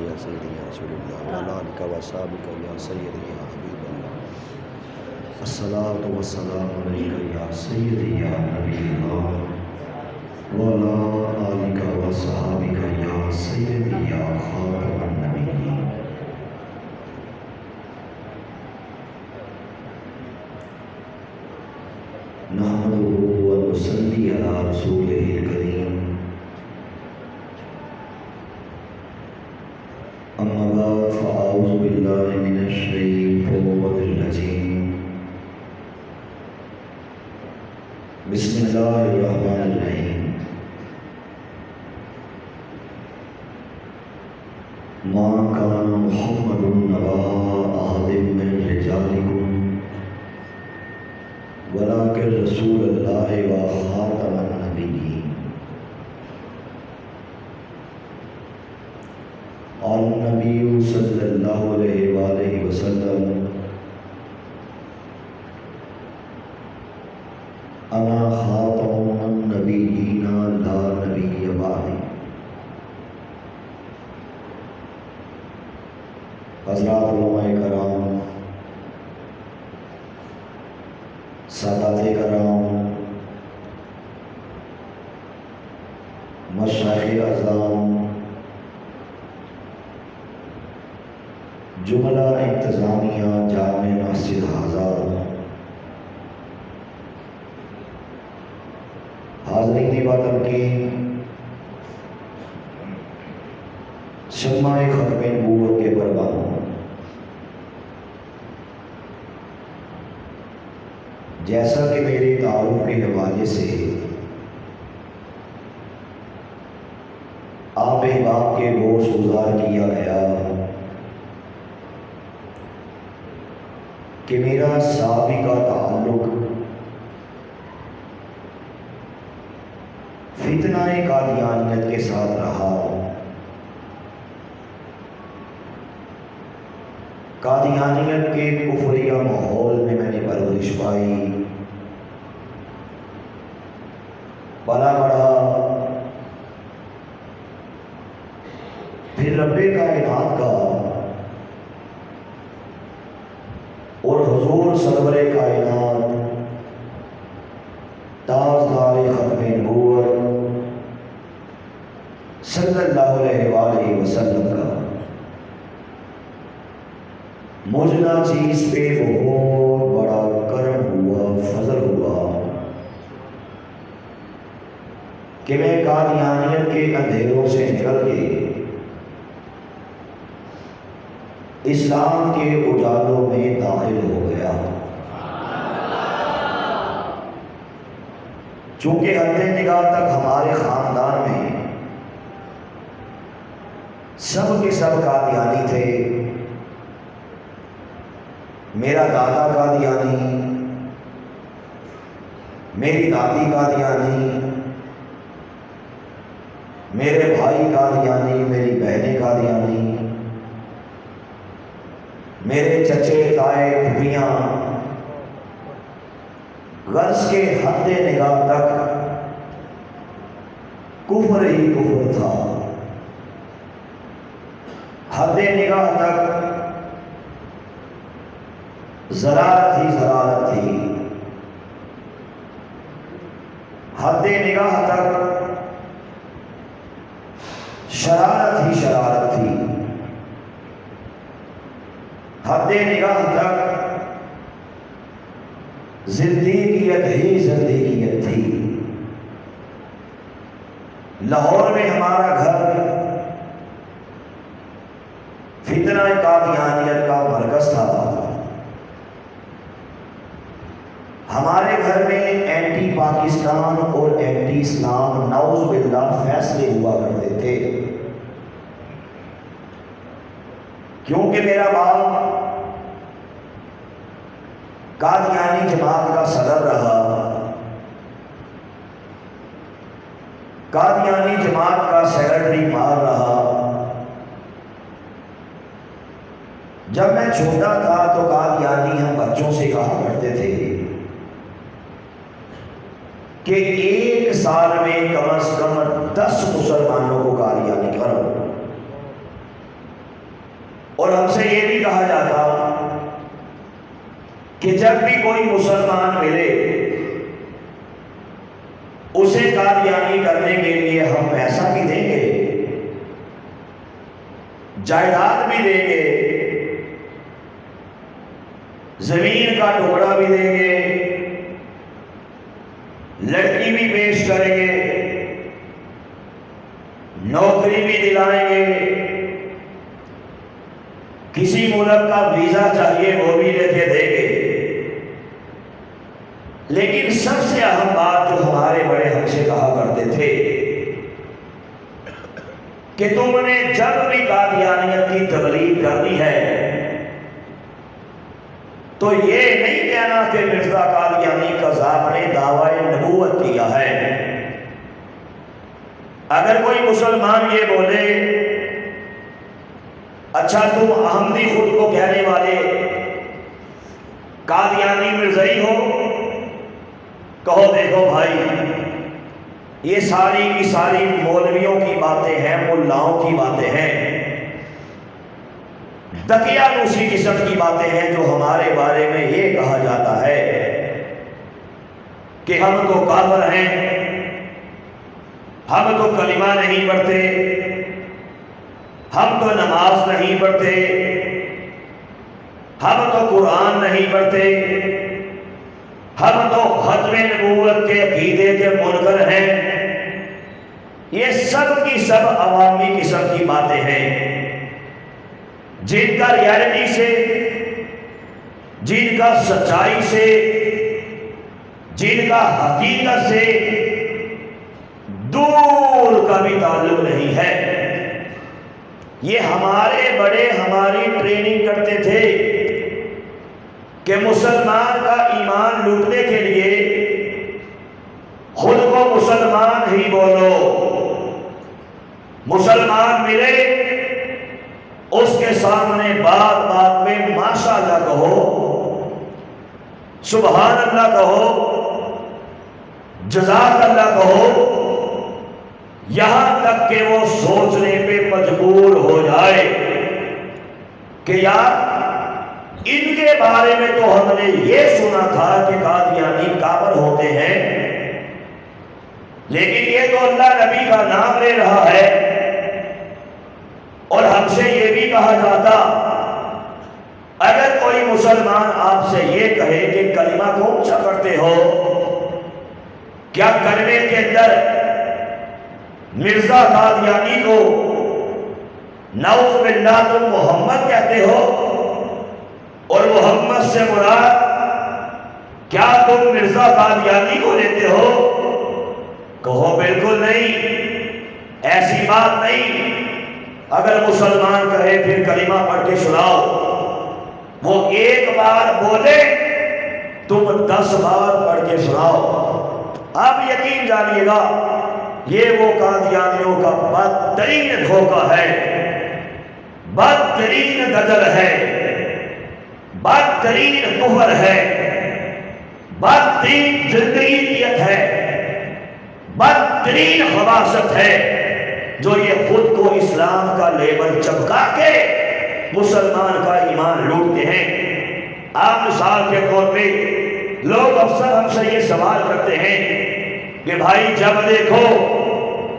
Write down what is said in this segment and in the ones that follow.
یا سیدی یا رسول اللہ وعلی آلک و اصحابک یا سیدی یا حبیب اللہ الصلاۃ والسلام علیک یا سیدی یا نبی اللہ وعلی آلک و اصحابک یا سیدی یا خاتم النبیین نحمدہ ونصلی علی رسولہ الکریم اما بعد فاعوذ باللہ من الشیطان الرجیم بسم اللہ الرحمن الرحیم ما کان محمد نبا احد من رجالکم ولکن رسول اللہ و خاتم النبیین قال النبی صلی اللہ علیہ وآلہ وسلم انا خاتم النبیین لا نبی بعدی۔ حضرات علماء کرام، سادات کرام، مشائخ اعظام، جملہ انتظامیہ جامع مسجد ہزار، حاضرین وطن کی شمع ختم نبوت کے پروانوں، جیسا کہ میرے تعارف کے حوالے سے آپ احباب کے گوش گزار کیا گیا کہ میرا سابقہ تعلق فتنہ قادیانیت کے ساتھ رہا۔ قادیانیت کے کفریہ ماحول میں میں نے پرورش پائی، پلا بڑھا، پھر رب کائنات کا اور حضور سرور کائنات تاجدار ختم نبوت صلی اللہ علیہ وآلہ وسلم کا مجھنا چیز پہ بہت بڑا کرم ہوا، فضل ہوا کہ میں قادیانیت کے اندھیروں سے نکل کے اسلام کے اجالوں میں داخل ہو گیا۔ چونکہ حد نگاہ تک ہمارے خاندان میں سب کے سب قادیانی تھے۔ میرا دادا قادیانی، میری دادی قادیانی، میرے بھائی قادیانی، میری بہنیں قادیانی، میرے چچے تائے پھوپھیاں، غرض کے حد نگاہ تک کفر ہی کفر تھا، حد نگاہ تک ضلالت ہی ضلالت تھی، حد نگاہ تک شرارت ہی شرارت تھی، حد نگاہ تک زندگیت ہی زندگیت تھی۔ لاہور میں ہمارا گھر فتنہ قادیانیت کا مرکز تھا۔ ہمارے گھر میں اینٹی پاکستان اور اینٹی اسلام نعوذ باللہ فیصلے ہوا کرتے تھے، کیونکہ میرا باپ قادیانی جماعت کا صدر رہا، قادیانی جماعت کا سیکرٹری مار رہا۔ جب میں چھوٹا تھا تو قادیانی ہم بچوں سے کہا کرتے تھے کہ ایک سال میں کم از کم 10 مسلمانوں کو قادیانی کرو۔ اور ہم سے یہ بھی کہا جاتا کہ جب بھی کوئی مسلمان ملے اسے قادیانی کرنے کے لیے ہم پیسہ بھی دیں گے، جائیداد بھی دیں گے، زمین کا ٹکڑا بھی دیں گے، لڑکی بھی پیش کریں گے، نوکری بھی دلائیں گے، کسی ملک کا ویزا چاہیے وہ بھی لے کے دیں گے۔ لیکن سب سے اہم بات جو ہمارے بڑے ہم سے کہا کرتے تھے کہ تم نے جب بھی قادیانیت کی تبلیغ کرنی ہے تو یہ نہیں کہنا کہ مرزا قادیانی قذاب نے دعوی نبوت کیا ہے۔ اگر کوئی مسلمان یہ بولے اچھا تم احمدی خود کو کہنے والے قادیانی مرزائی ہو، کہو دیکھو بھائی یہ ساری کی ساری مولویوں کی باتیں ہیں، ملاؤں کی باتیں ہیں، دقیانوسی قسم کی باتیں ہیں جو ہمارے بارے میں یہ کہا جاتا ہے کہ ہم تو کافر ہیں، ہم تو کلمہ نہیں پڑھتے، ہم تو نماز نہیں پڑھتے، ہم تو قرآن نہیں پڑھتے، ہم تو ختم نبوت کے عقیدے کے منکر ہیں۔ یہ سب کی سب عوامی قسم کی باتیں ہیں جن کا ریالٹی سے، جن کا سچائی سے، جن کا حقیقت سے دور کا بھی تعلق نہیں ہے۔ یہ ہمارے بڑے ہماری ٹریننگ کرتے تھے کہ مسلمان کا ایمان لوٹنے کے لیے خود کو مسلمان ہی بولو، مسلمان ملے اس کے سامنے بات بات میں ماشاءاللہ کہو، سبحان اللہ کہو، جزاک اللہ کہو، یہاں تک کہ وہ سوچنے پہ مجبور ہو جائے کہ یار ان کے بارے میں تو ہم نے یہ سنا تھا کہ قادیانی کافر ہوتے ہیں، لیکن یہ تو اللہ نبی کا نام لے رہا ہے۔ اور ہم سے یہ بھی کہا جاتا اگر کوئی مسلمان آپ سے یہ کہے کہ کلمہ کو اونچا کرتے ہو، کیا کلمے کے اندر مرزا قادیانی کو نعوذ باللہ تم محمد کہتے ہو، اور محمد سے مراد کیا تم مرزا قادیانی کو لیتے ہو؟ کہو بالکل نہیں، ایسی بات نہیں۔ اگر مسلمان کہے پھر کلمہ پڑھ کے سناؤ، وہ ایک بار بولے تم 10 بار پڑھ کے سناؤ، آپ یقین جانیے گا یہ وہ قادیانیوں کا بدترین دھوکہ ہے، بدترین غدر ہے، بدترین کفر ہے، بدترین زندگیت ہے، بدترین خباثت ہے جو یہ خود کو اسلام کا لیبل چپکا کے مسلمان کا ایمان لوٹتے ہیں۔ آپ مثال کے طور پہ لوگ اکثر ہم سے یہ سوال کرتے ہیں کہ بھائی جب دیکھو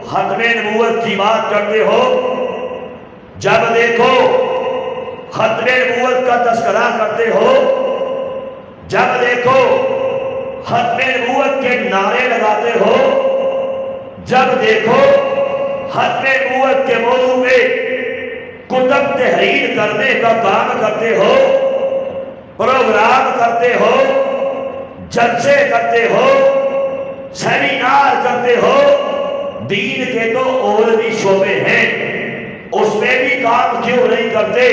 ختم نبوت کی بات کرتے ہو، جب دیکھو ختم نبوت کا تذکرہ کرتے ہو، جب دیکھو ختم نبوت کے نعرے لگاتے ہو، جب دیکھو ختم نبوت کے موضوع میں کتب تحریر کرنے کا کام کرتے ہو، پروگرام کرتے ہو، جلسے کرتے ہو، سیمینار کرتے ہو، دین کے تو اور بھی شعبے ہیں، اس میں بھی کام کیوں نہیں کرتے؟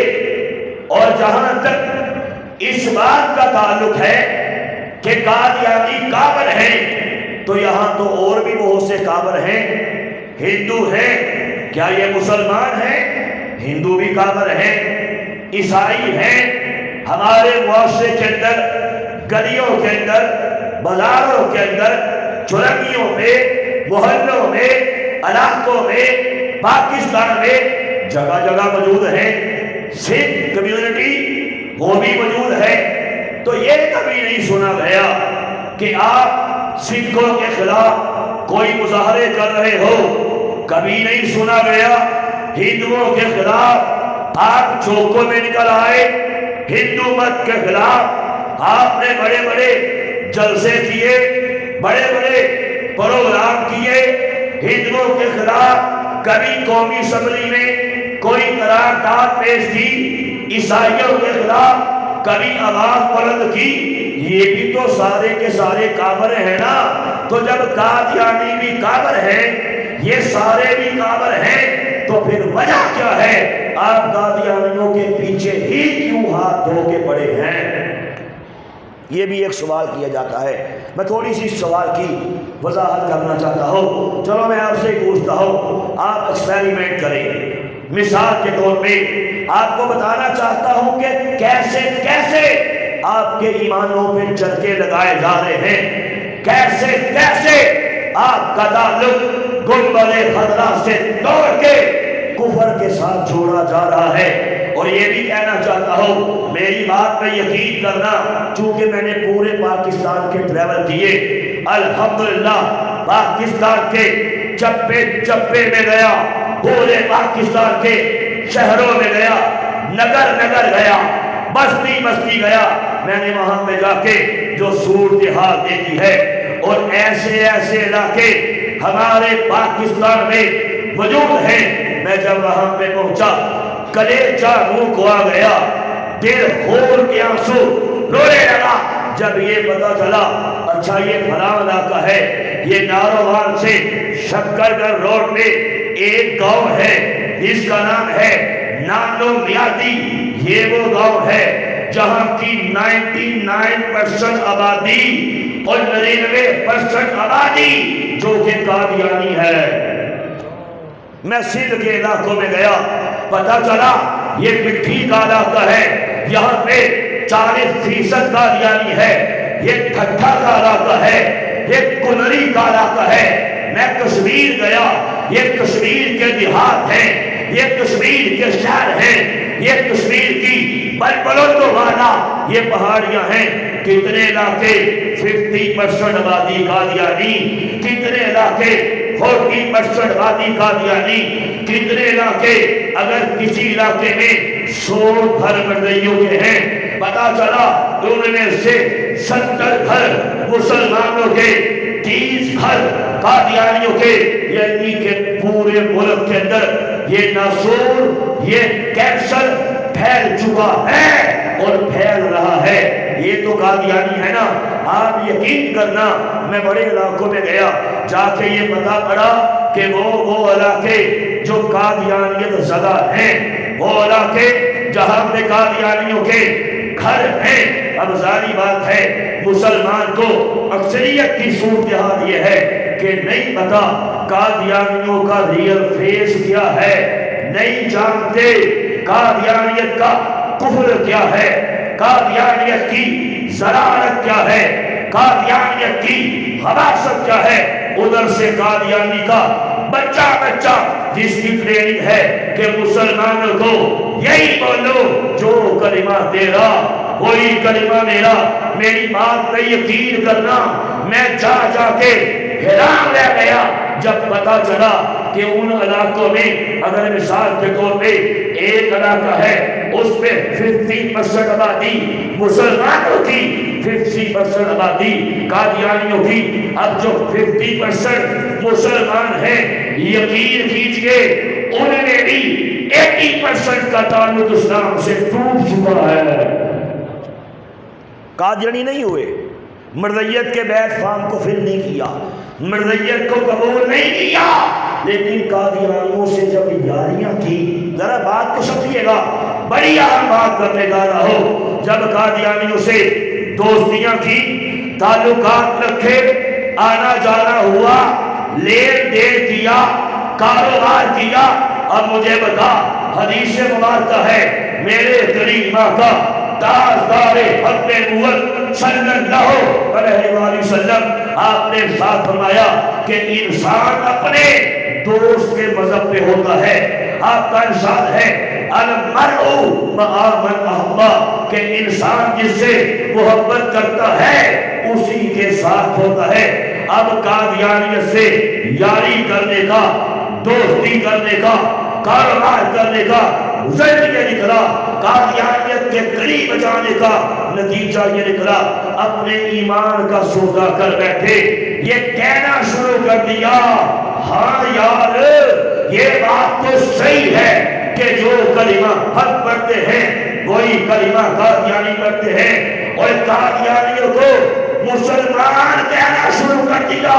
اور جہاں تک اس بات کا تعلق ہے کہ قادیانی کافر ہیں تو یہاں تو اور بھی بہت سے کافر ہیں، ہندو ہیں، کیا یہ مسلمان ہیں؟ ہندو بھی کافر ہیں، عیسائی ہیں، ہمارے معاشرے کے اندر، گلیوں کے اندر، بازاروں کے اندر، چرنگیوں میں، محلوں میں، علاقوں میں، پاکستان میں جگہ جگہ موجود ہیں۔ سکھ کمیونٹی وہ بھی موجود ہے، تو یہ کبھی نہیں سنا گیا کہ آپ سکھوں کے خلاف کوئی مظاہرے کر رہے ہو، کبھی نہیں سنا گیا ہندوؤں کے خلاف آپ چوکوں میں نکل آئے، ہندو مت کے خلاف آپ نے بڑے بڑے جلسے کیے، بڑے بڑے پروگرام کیے، ہندوؤں کے خلاف کبھی قومی اسمبلی میں کوئی قرارداد پیش کی، عیسائیوں کے خلاف کبھی آواز بلند کی، یہ بھی تو سارے کے سارے کافر ہیں نا۔ تو جب قادیانی بھی کافر ہیں، یہ سارے بھی کافر ہیں، تو پھر وجہ کیا ہے؟ آپ قادیانیوں کے پیچھے ہی کیوں ہاتھ دھو کے پڑے ہیں؟ یہ بھی ایک سوال کیا جاتا ہے۔ میں تھوڑی سی سوال کی وضاحت کرنا چاہتا ہوں، چلو میں آپ سے پوچھتا ہوں، آپ ایکسپیریمنٹ کریں۔ مثال کے طور پہ آپ کو بتانا چاہتا ہوں کہ کیسے کیسے آپ کے ایمانوں پہ چرکے لگائے جا رہے ہیں، کیسے کیسے آپ کا تعلق گنبد خضرا سے توڑ کے کفر کے ساتھ جوڑا جا رہا ہے۔ اور یہ بھی کہنا چاہتا ہوں، میری بات پہ یقین کرنا، چونکہ میں نے پورے پاکستان کے ٹریول کیے، الحمدللہ پاکستان کے چپے چپے میں گیا، پورے پاکستان کے شہروں میں گیا، نگر نگر گیا، بستی بستی گیا، میں نے وہاں پہ جا کے جو صورتحال دیکھی ہے، اور ایسے ایسے علاقے ہمارے پاکستان میں موجود ہیں، میں جب وہاں پہ پہنچا کلیجہ منہ کو آ گیا، دل خون کے آنسو رونے لگا جب یہ پتا چلا اچھا یہ فلاں علاقہ ہے، یہ ناروان سے شکر گڑھ روڈ پہ ایک گاؤں ہے جس کا نام ہے نانو میادی، یہ وہ گاؤں ہے جہاں کی 99% آبادی اور 99% آبادی جو کہ قادیانی ہے۔ میں سندھ کے علاقوں میں گیا، پتا چلا یہ مٹھی کا علاقہ ہے، یہاں پہ 40% قادیانی ہے، یہ ٹھٹھا کا علاقہ ہے، یہ کنری کا علاقہ ہے۔ میں کشمیر گیا، یہ کشمیر کے دیہات ہیں، یہ کشمیر کے شہر ہیں، یہ کشمیر کی بلبلوں والا یہ پہاڑیاں ہیں۔ کتنے علاقے 50% آبادی قادیانی، کتنے علاقے 40% آبادی قادیانی، کتنے علاقے اگر کسی علاقے میں 100 گھر مردیوں کے ہیں، پتا چلا ان میں سے 70 گھر مسلمانوں کے، 30 گھر قادیانیوں کے، یعنی کہ پورے ملک کے اندر یہ ناسور، یہ کینسر پھیل چکا ہے اور پھیل رہا ہے۔ یہ تو قادیانی ہے نا۔ آپ یقین کرنا، میں بڑے علاقوں میں گیا، جا کے یہ پتا پڑا کہ وہ علاقے جو قادیانیت زدہ ہیں، وہ علاقے جہاں پہ قادیانیوں کے گھر ہیں۔ اب ظاہری بات ہے مسلمان کو اکثریت کی صورتحال یہ ہے کہ نہیں پتا قادیانیوں کا ریئل فیس کیا ہے، نہیں جانتے قادیانیت کا کفر کیا ہے، قادیانیت کی ضرارت کیا ہے، قادیانیت کی خباثت کیا ہے۔ ادھر سے قادیانی کا بچہ بچہ جس کی ٹریننگ ہے کہ مسلمانوں کو یہی بولو جو کلمہ تیرا وہی کلمہ میرا۔ میری بات پہ یقین کرنا، میں جا جا کے حیران رہ گیا جب پتا چلا کہ ان علاقوں میں اگر مثال کے طور پہ ایک علاقہ ہے، اس پہ 50% آبادی مسلمانوں کی، 50% آبادی قادیانیوں کی۔ اب جو 50% مسلمان ہیں، یقین کیجئے ان میں بھی 80% کا تعلق اسلام سے ٹوٹ چکا ہے۔ قادیانی نہیں ہوئے، مرزیت کے بیت فام کو فل نہیں کیا، مرزیت کو قبول نہیں کیا، لیکن قادیانیوں سے جب یاریاں کی، ذرا بات کو سمجھیے گا، بڑی اہم بات کرنے جا رہا ہوں۔ جب قادیانیوں سے دوستیاں کی، تعلقات رکھے، آنا جانا ہوا، لین دین کیا، کاروبار کیا، اب مجھے بتا، حدیث مبارکہ ہے میرے کریم آقا تاجدار حق نبوت صلی اللہ علیہ وآلہ وسلم آپ نے ارشاد فرمایا کہ انسان اپنے دوست کے مذہب پہ ہوتا ہے۔ آپ کا ارشاد ہے المرء مع من احبا، کہ انسان جس سے محبت کرتا ہے اسی کے ساتھ ہوتا ہے۔ اب قادیانیت سے یاری کرنے کا، دوستی کرنے کا، کاروبار کرنے کا ذریعہ یہ نکلا، قادیانیت کے قریب جانے کا نتیجہ یہ نکلا، اپنے ایمان کا سودا کر بیٹھے، یہ کہنا شروع کر دیا ہاں یار یہ بات تو صحیح ہے کہ جو کلمہ حق پڑھتے ہیں وہی کلمہ قادیانی پڑھتے ہیں، اور قادیانیوں کو مسلمان کہنا شروع کر دیا۔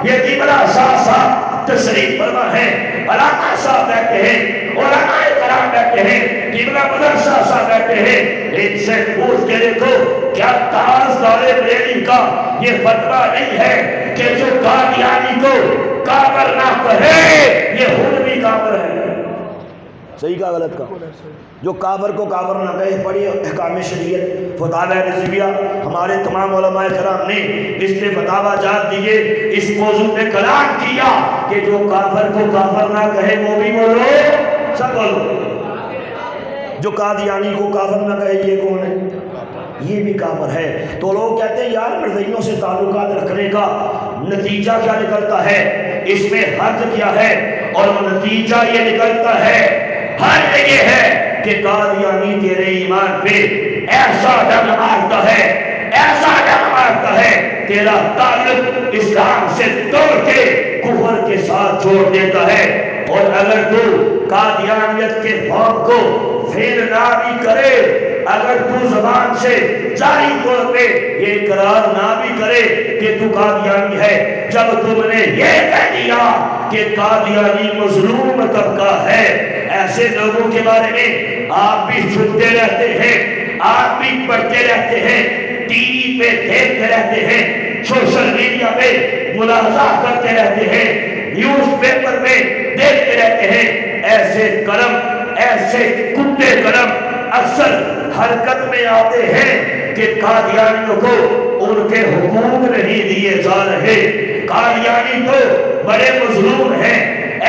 یہ قبلہ شاہ صاحب تشریف فرما ہے، علامہ صاحب بیٹھے ہیں، علماء کرام بیٹھے ہیں، قبلہ بدر شاہ صاحب بیٹھے ہیں، ان سے پوچھ کے دیکھو کیا تاجدار بریلی کا یہ فتویٰ نہیں ہے کہ جو قادیانی کو کافر نہ کہے یہ خود بھی کافر ہے؟ صحیح کا غلط کا؟ جو کافر کو کافر نہ کہے، پڑھی احکام شریعت فتاوی رضویہ، ہمارے تمام علماء کرام نے اس پہ فتاوی جات دیے، اس موضوع پہ کلام کیا کہ جو کافر کو کافر نہ کہے وہ بھی بولو، سب بولو۔ جو قادیانی کو کافر نہ کہے یہ کون ہے؟ یہ بھی کافر ہے۔ تو لوگ کہتے ہیں یار مرزائیوں سے تعلقات رکھنے کا نتیجہ کیا نکلتا ہے، اس میں حد کیا ہے، اور نتیجہ یہ نکلتا ہے، حد یہ ہے کہ قادیانی تیرے ایمان پہ ایسا ڈنگ مارتا ہے، ایسا ڈنگ مارتا ہے، تیرا تعلق اسلام سے توڑ کے کفر کے ساتھ جوڑ دیتا ہے۔ اور اگر تو قادیانیت کے فارم کو فیل نہ بھی کرے، اگر تو زبان سے جاری طور پہ یہ اقرار نہ بھی کرے کہ تو قادیانی ہے، جب تم نے یہ کہہ دیا کہ قادیانی مظلوم طبقہ ہے، ایسے لوگوں کے بارے میں آپ بھی سنتے رہتے ہیں، آپ بھی پڑھتے رہتے ہیں، ٹی وی پہ دیکھتے رہتے ہیں، سوشل میڈیا پہ ملاحظہ کرتے رہتے ہیں، نیوز پیپر میں دیکھتے رہتے ہیں، ایسے قلم، ایسے کتے قلم اکثر حرکت میں آتے ہیں کہ قادیانیوں کو ان کے حقوق نہیں دیے جا رہے، قادیانی تو بڑے مظلوم ہیں،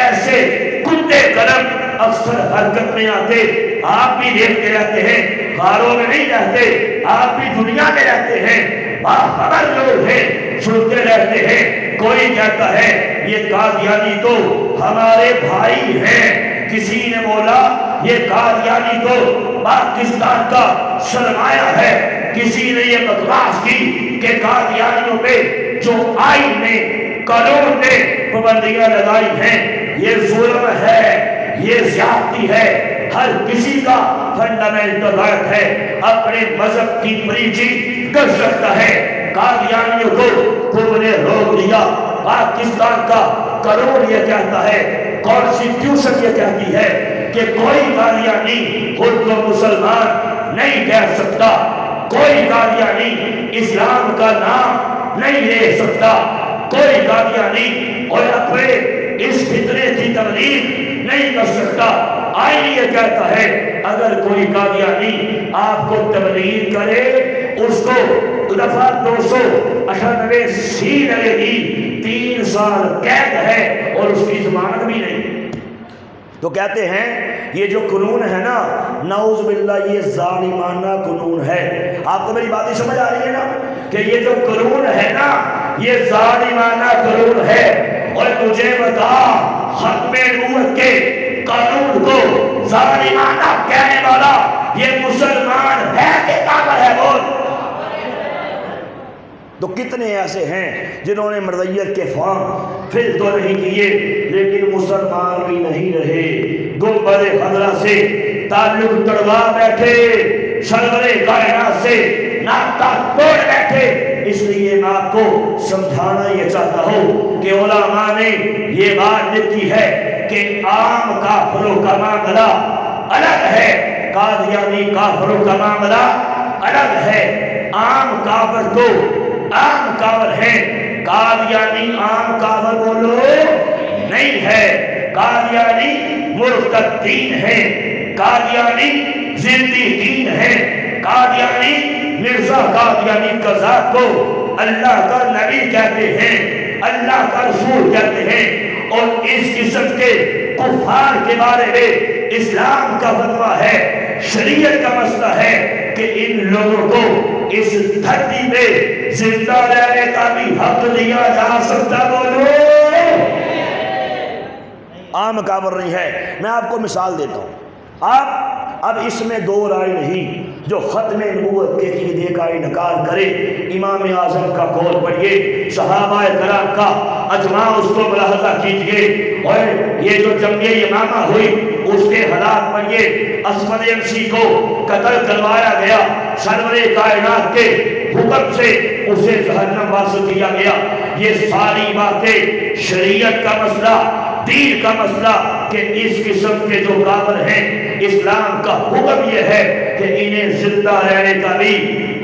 ایسے کتے قلم اکثر حرکت میں آتے، آپ بھی دیکھتے رہتے ہیں، غاروں میں نہیں رہتے، آپ بھی دنیا میں رہتے ہیں، باخبر لوگ ہیں، سنتے رہتے ہیں۔ کوئی کہتا ہے یہ قادیانی تو ہمارے بھائی ہیں، کسی نے بولا یہ قادیانی تو پاکستان کا سرمایہ ہے، کسی نے یہ بکواس کی کہ قادیانیوں پہ جو آئین نے، قانون نے پابندیاں لگائی ہیں یہ ظلم ہے، یہ زیادتی ہے۔ ہر کسی کا فنڈامنٹل رائٹ ہے اپنے مذہب کی پریچنگ کر سکتا ہے۔ قادیانیوں کو تم نے روک دیا، پاکستان کا قانون یہ کہتا ہے، کانسٹیٹیوشن یہ کہتی ہے کہ کوئی قادیانی خود کو مسلمان نہیں کہہ سکتا، کوئی قادیانی اسلام کا نام نہیں لے سکتا، کوئی قادیانی اور اپنے اس فتنے کی تبلیغ نہیں کر سکتا۔ آئین یہ کہتا ہے اگر کوئی قادیانی آپ کو تبلیغ کرے اس کو دفعہ 298 سی لگے گی، 3 سال قید ہے اور اس کی ضمانت بھی نہیں۔ تو کہتے ہیں یہ جو قانون ہے نا، نعوذ باللہ یہ ظالمانہ قانون ہے۔ آپ کو میری باتیں سمجھ آ رہی ہے نا کہ یہ جو قانون ہے نا یہ ظالمانہ قانون ہے۔ اور مجھے بتا ختم نبوت کے قانون کو ظالمانہ کہنے والا یہ مسلمان ہے کہ کافر ہے؟ بول۔ تو کتنے ایسے ہیں جنہوں نے مرضیت کے فارم فل تو نہیں کیے لیکن مسلمان بھی نہیں رہے، گنبد خضرا سے تعلق تڑوا بیٹھے، سرور کائنات سے ناطہ توڑ بیٹھے۔ اس لیے میں آپ کو سمجھانا یہ چاہتا ہوں کہ علماء نے یہ بات لکھی ہے کہ عام کافروں کا معاملہ الگ ہے، قادیانی کافروں کا معاملہ الگ ہے۔ عام کافر تو عام کافر ہیں، قادیانی عام کافر بولو نہیں ہے، قادیانی مرتدین ہیں، قادیانی زندیقین ہیں، قادیانی مرزا قادیانی قذاب کو اللہ کا نبی کہتے ہیں، اللہ کا رسول کہتے ہیں، اور اس قسم کے کفار کے بارے میں اسلام کا فتویٰ ہے، شریعت کا مسئلہ ہے کہ ان لوگوں کو اس دھرتی پہ زندہ رہنے کا بھی حق دیا جا سکتا. بولو عام کافر نہیں ہے. میں آپ کو مثال دیتا ہوں. آپ اب اس میں دو رائے نہیں. جو ختم نبوت کے عقیدے کا انکار کرے امام اعظم کا قول پڑھیے، صحابہ کرام کا اجماع اس کو ملاحظہ کیجئے، اور یہ جو جنگ یمامہ ہوئی اس کے حالات پڑھیے. اسود عنسی کو قتل کروایا گیا، سرور کائنات کے حکم سے اسے جہنم واسط کیا گیا. یہ ساری باتیں شریعت کا مسئلہ، دین کا مسئلہ کہ اس قسم کے جو کافر ہیں اسلام کا حکم یہ ہے کہ انہیں زندہ رہنے کا بھی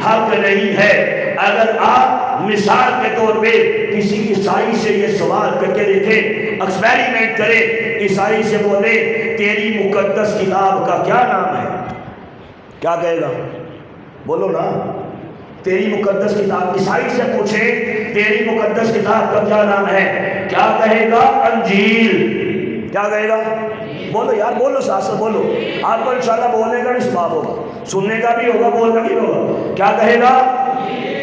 حق نہیں ہے. اگر آپ مثال کے طور پہ کسی عیسائی سے یہ سوال کر کے دیکھیں، ایکسپیریمنٹ کریں، عیسائی سے بولے تیری مقدس کتاب کا کیا نام ہے، کیا کہے گا؟ بولو نا، تیری مقدس کتاب. عیسائی سے پوچھیں تیری مقدس کتاب کا کیا نام ہے، کیا کہے گا؟ انجیل. کیا کہے گا؟ بولو یار، بولو، ساتھ سے بولو. آپ کو انشاءاللہ بولنے کا اس باب ہوگا، سننے کا بھی ہوگا، بولنا بھی ہوگا. کیا کہے گا؟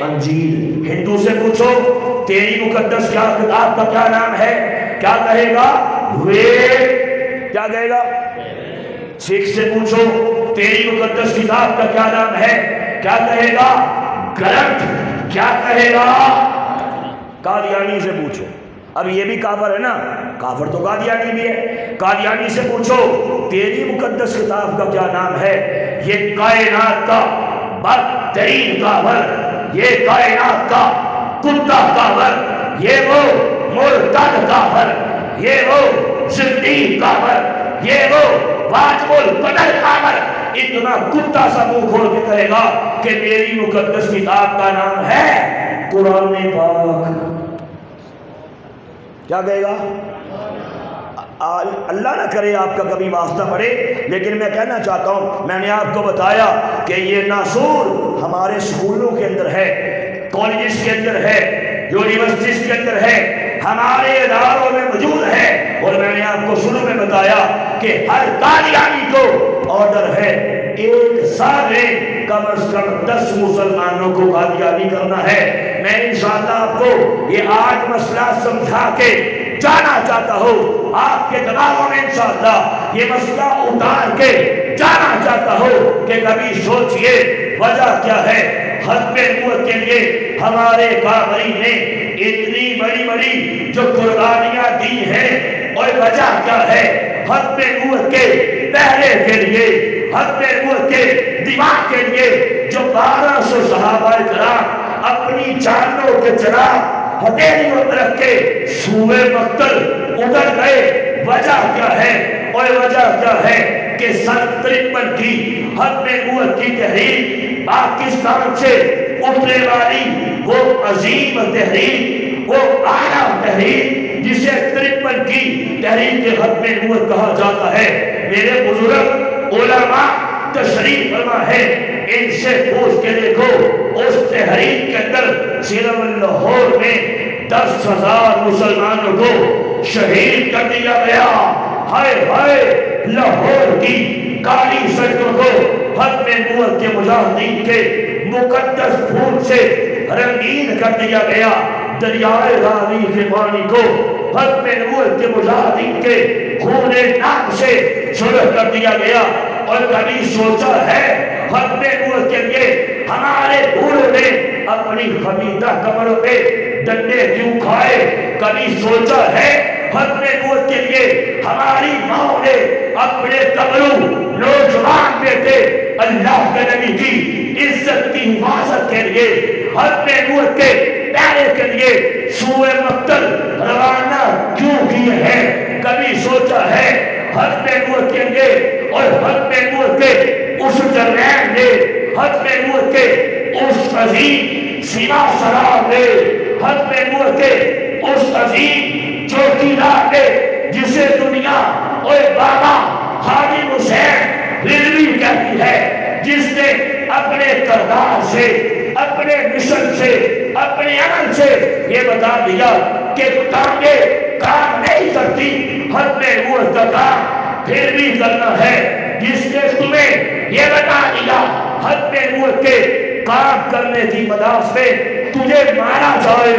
انجیل. ہندو سے پوچھو تیری مقدس کیا کتاب کا کیا نام ہے، کیا کہے گا؟ وید. کیا کہے گا؟ سکھ سے پوچھو تیری مقدس کتاب کا کیا نام ہے، کیا کہے گا؟ گرنتھ. کیا کہے گا؟ قادیانی سے پوچھو. اب یہ بھی کافر ہے نا، کافر تو قادیانی بھی ہے. قادیانی سے پوچھو تیری مقدس کتاب کا کیا نام ہے. یہ کائنات کا بدترین کافر، یہ کائنات کا کتا کافر، یہ وہ مرتد کافر، یہ وہ زندیق کافر، یہ وہ واجب القدر کافر اتنا کتا سا منہ کھول کے کہے گا کہ میری مقدس کتاب کا نام ہے قرآن پاک. کیا کہے گا؟ اللہ نہ کرے آپ کا کبھی واسطہ پڑے، لیکن میں کہنا چاہتا ہوں، میں نے آپ کو بتایا کہ یہ ناسور ہمارے سکولوں کے اندر ہے، کالجز کے اندر ہے، یونیورسٹیز کے اندر ہے، ہمارے اداروں میں موجود ہے. اور میں نے آپ کو شروع میں بتایا کہ ہر قادیانی کو آرڈر ہے ایک سال میں کم از کم 10 مسلمانوں کو قادیانی کرنا ہے. میں انشاءاللہ آپ کو یہ آج مسئلہ سمجھا کے جانا چاہتا ہوں، آپ کے دماغوں میں انشاءاللہ یہ مسئلہ اتار کے جانا چاہتا ہوں کہ کبھی سوچئے وجہ کیا ہے. ختم نبوت کے لیے ہمارے بابری نے اتنی بڑی بڑی جو قربانیاں دی ہیں، اور وجہ کیا ہے؟ ختم نبوت کے پہرے کے لیے، ختم نبوت کے دماغ کے لیے جو 1200 صحابہ کرام اپنی جانوں کے چراغ ہتھیلیوں میں رکھ کے سوئے مقتل اتر گئے. وجہ کیا ہے؟ اور وجہ کیا ہے کہ 53 کی ختم نبوت کی تحریک پاکستان سے اٹھنے والی وہ عظیم تحریک، وہ اعلیٰ تحریک جسے 53 کی تحریک ختم نبوت کہا جاتا ہے. میرے بزرگ علماء تشریف فرما ہے، ان سے پوچھ کے دیکھو اس تحریک کے اندر صرف لاہور میں 10,000 مسلمانوں کو شہید کر دیا گیا. ہائے ہائے، لاہور کی کالی سڑکوں کو ختم نبوت کے مجاہدین کے مقدس خون سے رنگین کر دیا گیا. دریائے راوی کے پانی کو ختم نبوت کے مجاہدین کے خون ناک سے سرخ کر دیا گیا. اور کبھی سوچا ہے ختم نبوت کے لیے ہمارے بوڑھوں نے اپنی خمیدہ کمروں پہ ڈنڈے کیوں کھائے؟ کبھی سوچا ہے ختم نبوت کے لیے ہماری ماں نے اپنے قبروں نوجوان بیٹے اللہ کے نبی کی عزت کی حفاظت کے لیے ختم نبوت کے پیارے کے لیے سوئے مقتل روانہ کیوں کیے ہیں؟ کبھی سوچا ہے ختم نبوت کے لیے اور ختم نبوت کے اس جرنیل نے، ختم نبوت کے اس عظیم سیما سرار نے، ختم نبوت کے اس عظیم چوکیدار نے جسے دنیا اور بابا حاجی حسین رضوی کہتی ہے، جس نے اپنے کردار سے، اپنے مشن سے، اپنے عمل سے یہ بتا دیا کہ ٹانگیں کام نہیں کرتی، ختم نبوت کا کام پھر بھی کرنا ہے. جس نے تمہیں یہ بتا دیا ختم نبوت کے کام کرنے کی مداح سے تجھے مارا جائے،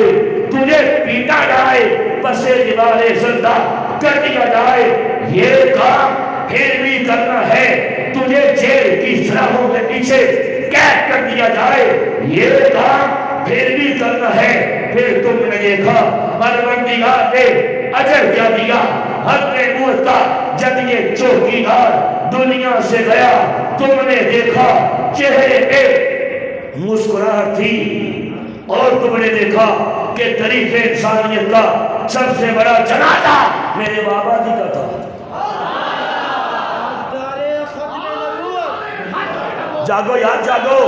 تجھے پیٹا جائے، پسے دیوارے زندہ کر دیا جائے، یہ کام پھر بھی کرنا ہے، تجھے جیل کی سلاخوں کے پیچھے قید کر دیا جائے، یہ کام پھر بھی کرنا ہے. پھر تم نے دیکھا پروردگار نے اجر کیا دیا ختم نبوت کا. جب یہ چوکیدار دنیا سے گیا تم نے دیکھا چہرے پہ مسکراہٹ تھی، اور تم نے دیکھا کہ تاریخ انسانیت کا سب سے بڑا جنازہ میرے بابا جی کا تھا. جاگو یار جاگو،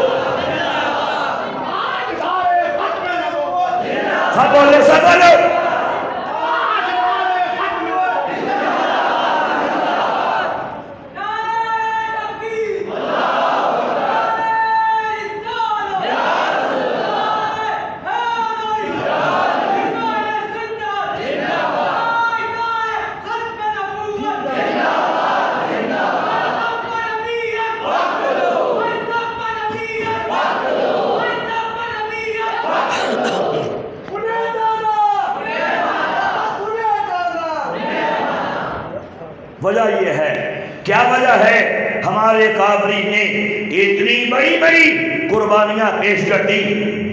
سب بولو سب بولو. وجہ یہ ہے، کیا وجہ ہے؟ ہمارے کابری نے اتنی بڑی بڑی قربانیاں پیش کر دی،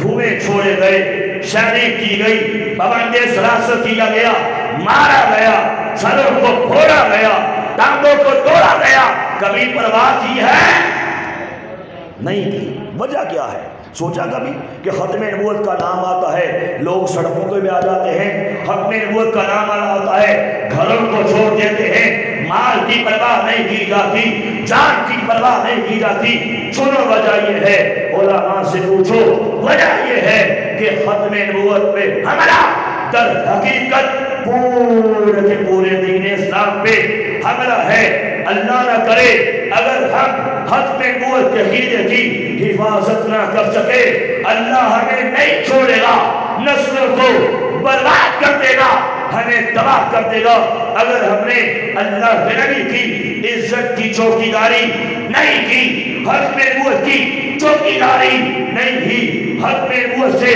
دھوئے چھوڑے گئے، شہید کی گئی، پابندِ سراست کیا گیا، مارا گیا، سروں کو پھوڑا گیا، ٹانگوں کو توڑا گیا. کبھی پرواہ کی ہے؟ نہیں کی. وجہ کیا ہے؟ سوچا کبھی کہ ختم نبوت کا نام آتا ہے لوگ سڑکوں پہ بھی آ جاتے ہیں، ختم نبوت کا نام آتا ہے گھروں کو چھوڑ دیتے ہیں، مال کی پرواہ نہیں کی جاتی، جان کی پرواہ نہیں کی جاتی. سنو وجہ یہ ہے، علماء سے پوچھو، وجہ یہ ہے کہ ختم نبوت پہ حملہ در حقیقت پورے کے پورے دین اسلام پہ حملہ ہے. اللہ نہ کرے اگر ہم ختم نبوت کے عقیدے کی حفاظت نہ کر سکے، اللہ ہمیں نہیں چھوڑے گا، نسلوں کو برباد کر دے گا، ہمیں تباہ کر دے گا اگر ہم نے اللہ کے نبی کی عزت کی چوکیداری نہیں کی، ختم نبوت کی چوکیداری نہیں کی. ختم نبوت سے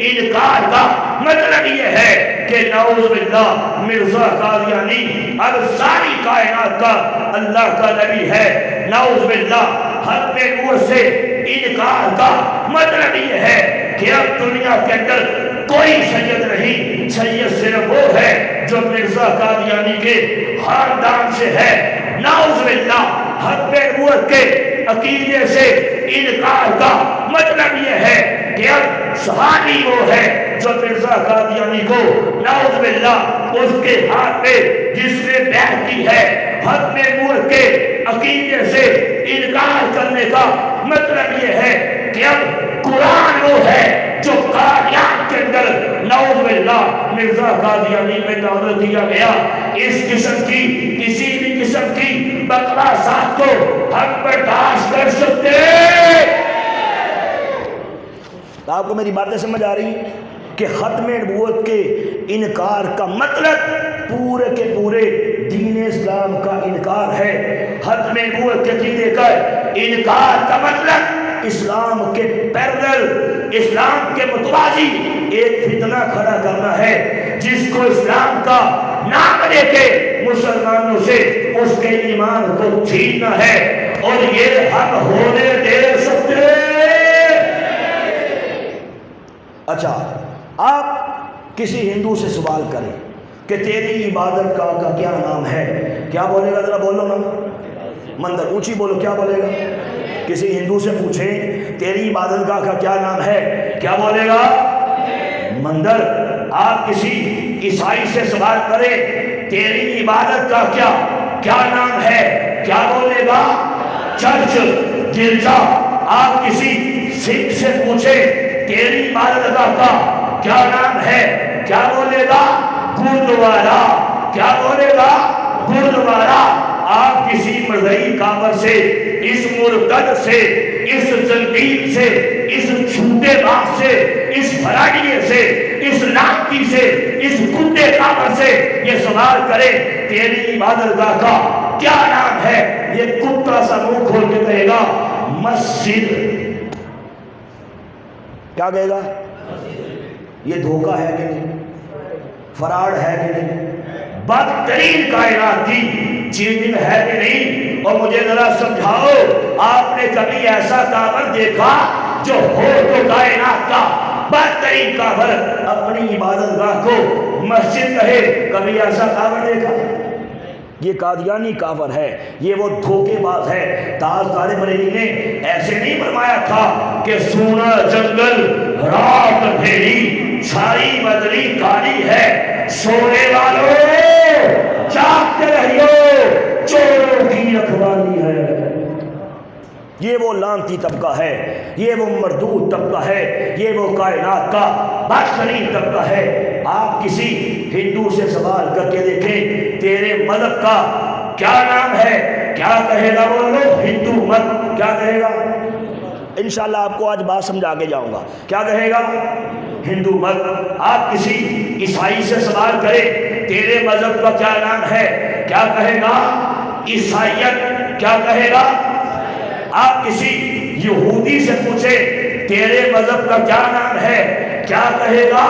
انکار کا مطلب یہ ہے کہ نعوذ باللہ مرزا قادیانی اب ساری کائنات کا اللہ کا نبی ہے. نعوذ باللہ ختم نبوت سے انکار کا مطلب یہ ہے کہ اب دنیا کے اندر کوئی سید نہیں، سید صرف وہ ہے جو مرزا قادیانی کے خاندان سے ہے. نعوذ باللہ ختم نبوت کے عقیدے سے انکار کا مطلب یہ ہے کہ اب صحابی وہ ہے جو مرزا قادیانی کو نعوذ باللہ اس کے ہاتھ پہ جس نے بیعت کی ہے، ختم نبوت کے عقیدے سے انکار کرنے کا مطلب یہ ہے کہ اب قرآن وہ ہے جو قادیان کے اندر نعوذ باللہ مرزا قادیانی میں نازل کیا گیا. اس قسم کی کسی بھی قسم کی بکواسات کو ہم برداشت کر سکتے. آپ کو میری باتیں سمجھ آ رہی ہیں کہ ختم نبوت کے انکار کا مطلب پورے کے پورے دین اسلام کا انکار ہے. ختم نبوت کے عقیدے کا انکار کا مطلب اسلام کے پیرلل، اسلام کے متوازی ایک فتنہ کھڑا کرنا ہے جس کو اسلام کا نام دے کے مسلمانوں سے اس کے ایمان کو چھیننا ہے، اور یہ ہم ہونے دے سکتے. اچھا، آپ کسی ہندو سے سوال کریں کہ تیری عبادت کا کیا نام ہے، کیا بولے گا؟ ذرا بولو نا، مندر اونچی بولو، کیا بولے گا؟ کسی ہندو سے پوچھیں تیری عبادت کا کیا نام ہے، کیا بولے گا؟ مندر. آپ کسی عیسائی سے سوال کریں تیری عبادت کا کیا نام ہے، کیا بولے گا؟ چرچ، گرجا. آپ کسی سکھ سے پوچھیں تیری عبادت کا کیا نام ہے، کیا بولے گا؟ گردوارا. کیا بولے گا؟ گردوارا. آپ کسی مذہبی کافر سے، اس مرتد سے، اس زندیق سے، اس جھوٹے باپ سے، اس فراڈیے سے، اس لعنتی سے، اس کتے کافر سے یہ سوال کرے تیری عبادت گاہ کا کیا نام ہے؟ یہ کتا سا منہ کھول کے کہے گا مسجد. کیا کہے گا؟ یہ دھوکہ ہے کہ نہیں؟ فراڈ ہے کہ نہیں؟ بدترین کائنات کی چیزیں ہے کہ نہیں؟ اور مجھے ذرا سمجھاؤ، آپ نے کبھی ایسا کافر دیکھا جو ہو تو کائنات کا بدترین کافر اپنی عبادت گاہ کو مسجد کہے؟ کبھی ایسا کافر دیکھا؟ یہ قادیانی کافر ہے، یہ وہ دھوکے باز ہے. تاج طالب بریلوی نے ایسے نہیں فرمایا تھا کہ سونا جنگل رات اندھیری چھائی بدلی کالی ہے، سونے والوں جاگتے رہیو چوروں کی رکھوالی ہے. یہ وہ لعنتی طبقہ ہے، یہ وہ مردود طبقہ ہے، یہ وہ کائنات کا بدترین طبقہ ہے. آپ کسی ہندو سے سوال کر کے دیکھیں تیرے مذہب کا کیا نام ہے، کیا کہے گا؟ وہ لوگ ہندو مت کیا کہے گا؟ انشاءاللہ آپ کو آج بات سمجھا کے جاؤں گا. کیا کہے گا؟ ہندو مت. آپ کسی عیسائی سے سوال کریں تیرے مذہب کا کیا نام ہے، کیا کہے گا؟ عیسائیت. کیا کہے گا؟ آپ کسی یہودی سے پوچھیں تیرے مذہب کا کیا نام ہے، کیا کہے گا؟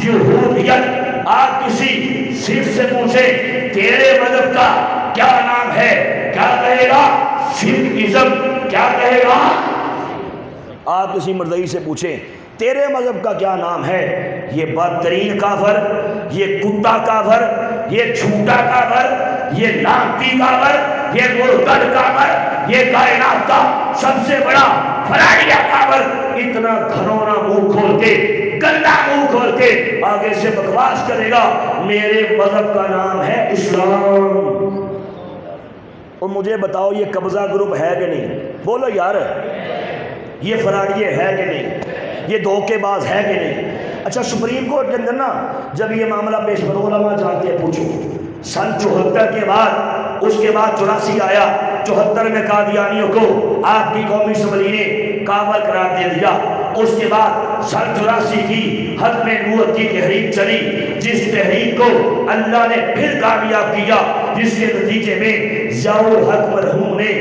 یہودیت. آپ کسی سکھ سے پوچھیں تیرے مذہب کا کیا نام ہے، کیا کہے گا؟ سکھزم. کیا کہے گا؟ آپ کسی مردئی سے پوچھیں تیرے مذہب کا کیا نام ہے، یہ بدترین کافر، یہ کتا کافر، یہ جھوٹا کافر، یہ لعنتی کافر، یہ مرتد کافر، یہ کائنات کا سب سے بڑا فراڈیا کافر اتنا گھنونا منہ کھول کے، گندا منہ کھول کے آگے سے بکواس کرے گا میرے مذہب کا نام ہے اسلام. اور مجھے بتاؤ یہ قبضہ گروپ ہے کہ نہیں؟ بولو یار، یہ فراڈیے ہے کہ نہیں؟ یہ دھوکے باز ہے کہ نہیں؟ اچھا سپریم کورٹ کے اندر نا جب یہ معاملہ پیش کرو، علماء جانتے ہیں، پوچھو سن 74 کے بعد، اس کے بعد 84 آیا، 74 میں قادیانیوں کو آپ کی قومی اسمبلی نے کافر قرار دے دیا. اس کے بعد سن 84 کی ختم نبوت کی تحریک چلی، جس تحریک کو اللہ نے پھر کامیاب کیا، جس کے نتیجے میں ضیاء الحق مرحوم نے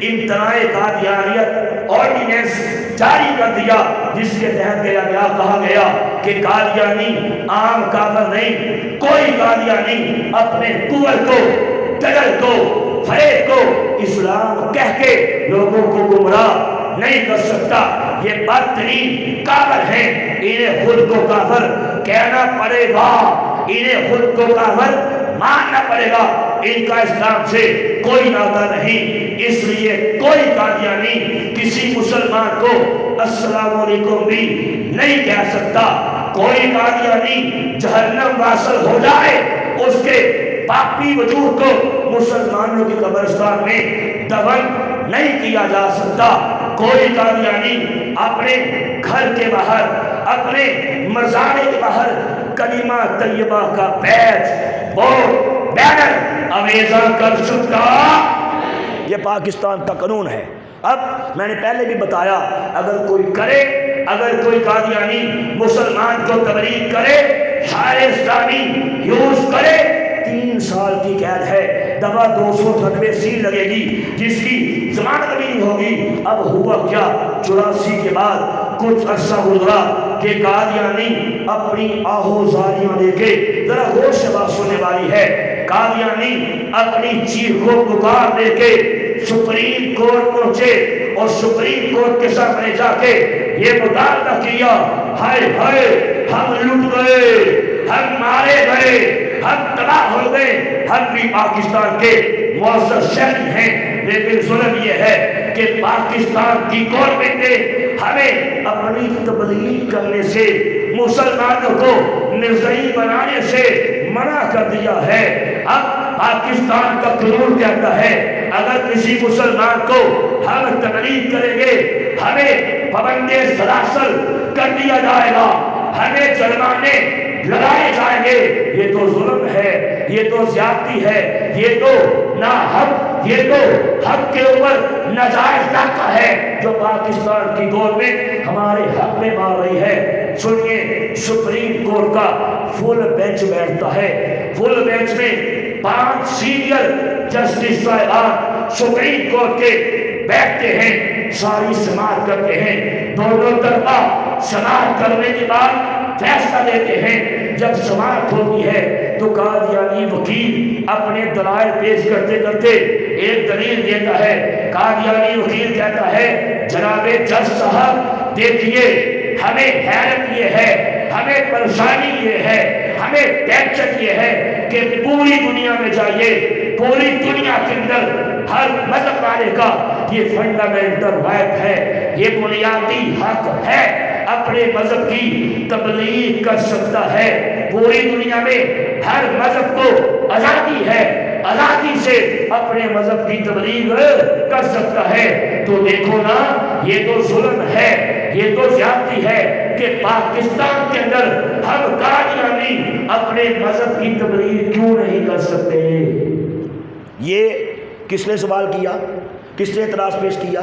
امتناع قادیانیت آرڈیننس جاری کر دیا، جس کے تحت کہا گیا کہ قادیانی عام کافر نہیں، کوئی قادیانی اپنے کفر کو، ڈگر کو، فریب کو اسلام کہہ کے لوگوں کو گمراہ نہیں کر سکتا. یہ بدترین کافر ہیں، انہیں خود کو کافر کہنا پڑے گا، انہیں خود کو کافر ماننا پڑے گا. ان کا اسلام سے کوئی ناطہ نہیں، اس لیے کوئی قادیانی کسی مسلمان کو السلام علیکم بھی نہیں کہہ سکتا. کوئی قادیانی جہنم واصل ہو جائے، اس کے پاپی وجود کو مسلمانوں کی قبرستان میں دفن نہیں کیا جا سکتا. کوئی قادیانی اپنے گھر کے باہر، اپنے مزارے کے باہر کلمہ طیبہ کا بیج، بورڈ، بینر آویزاں کر سکتا. یہ پاکستان کا قانون ہے. اب میں نے پہلے بھی بتایا، اگر کوئی کرے، اگر کوئی قادیانی مسلمان کو تبلیغ کرے، شاعر اسلامی یوز کرے، 3 سال کی قید ہے، دفعہ 298 سی لگے گی، جس کی ضمانت بھی نہیں ہوگی. اب ہوا کیا؟ 84 کے بعد کچھ عرصہ گزرا کہ قادیانی اپنی آہوزاریاں لے کے، ذرا غور سے بات سننے والی ہے، قادیانی اپنی چیخ و پکار لے کے سپریم کورٹ پہنچے اور سپریم کورٹ کے سامنے جا کے یہ مطالبہ کیا، ہائے ہائے ہم لٹ گئے، ہم مارے گئے، ہم تباہ ہو گئے، ہم بھی پاکستان کے معزز شہری ہیں، لیکن ظلم یہ ہے کہ پاکستان کی گورنمنٹ نے ہمیں اپنی تبلیغ کرنے سے، مسلمانوں کو مرزائی بنانے سے منع کر دیا ہے. اب پاکستان کا قانون کہتا ہے اگر کسی مسلمان کو ہم تبلیغ کریں گے، ہمیں پابندِ سلاسل کر دیا جائے گا، ہمیں جرمانے لگائے جائیں گے. یہ تو ظلم ہے، یہ تو زیادتی ہے، یہ تو ناحق، یہ تو حق کے اوپر ناجائز دھکا ہے جو پاکستان کی گورنمنٹ ہمارے حق میں مار رہی ہے. سنیے، سپریم کورٹ کا فل بینچ بیٹھتا ہے، فل بینچ میں 5 سینئر جسٹس صاحبان سپریم کورٹ کے بیٹھتے ہیں، ساری سماعت کرتے ہیں، دونوں طرفہ سماعت کرنے کے بعد فیصلہ دیتے ہیں۔ جب سماعت ہوتی ہے تو قادیانی وکیل اپنے دلائل پیش کرتے کرتے ایک دلیل دیتا ہے۔ قادیانی وکیل کہتا ہے جناب جج صاحب دیکھیے، ہمیں حیرت یہ ہے، ہمیں پریشانی یہ ہے، ہمیں ٹینشن یہ ہے کہ پوری دنیا میں جائیے، پوری دنیا کے اندر ہر مذہب والے کا یہ فنڈامنٹل رائٹ ہے، یہ بنیادی حق ہے، اپنے مذہب کی تبلیغ کر سکتا ہے۔ پوری دنیا میں ہر مذہب کو آزادی ہے، آزادی سے اپنے مذہب کی تبلیغ کر سکتا ہے۔ تو دیکھو نا، یہ تو ظلم ہے، یہ تو زیادتی ہے کہ پاکستان کے اندر ہم قادیانی اپنے مذہب کی تبلیغ کیوں نہیں کر سکتے؟ یہ کس نے سوال کیا؟ کس نے اعتراض پیش کیا؟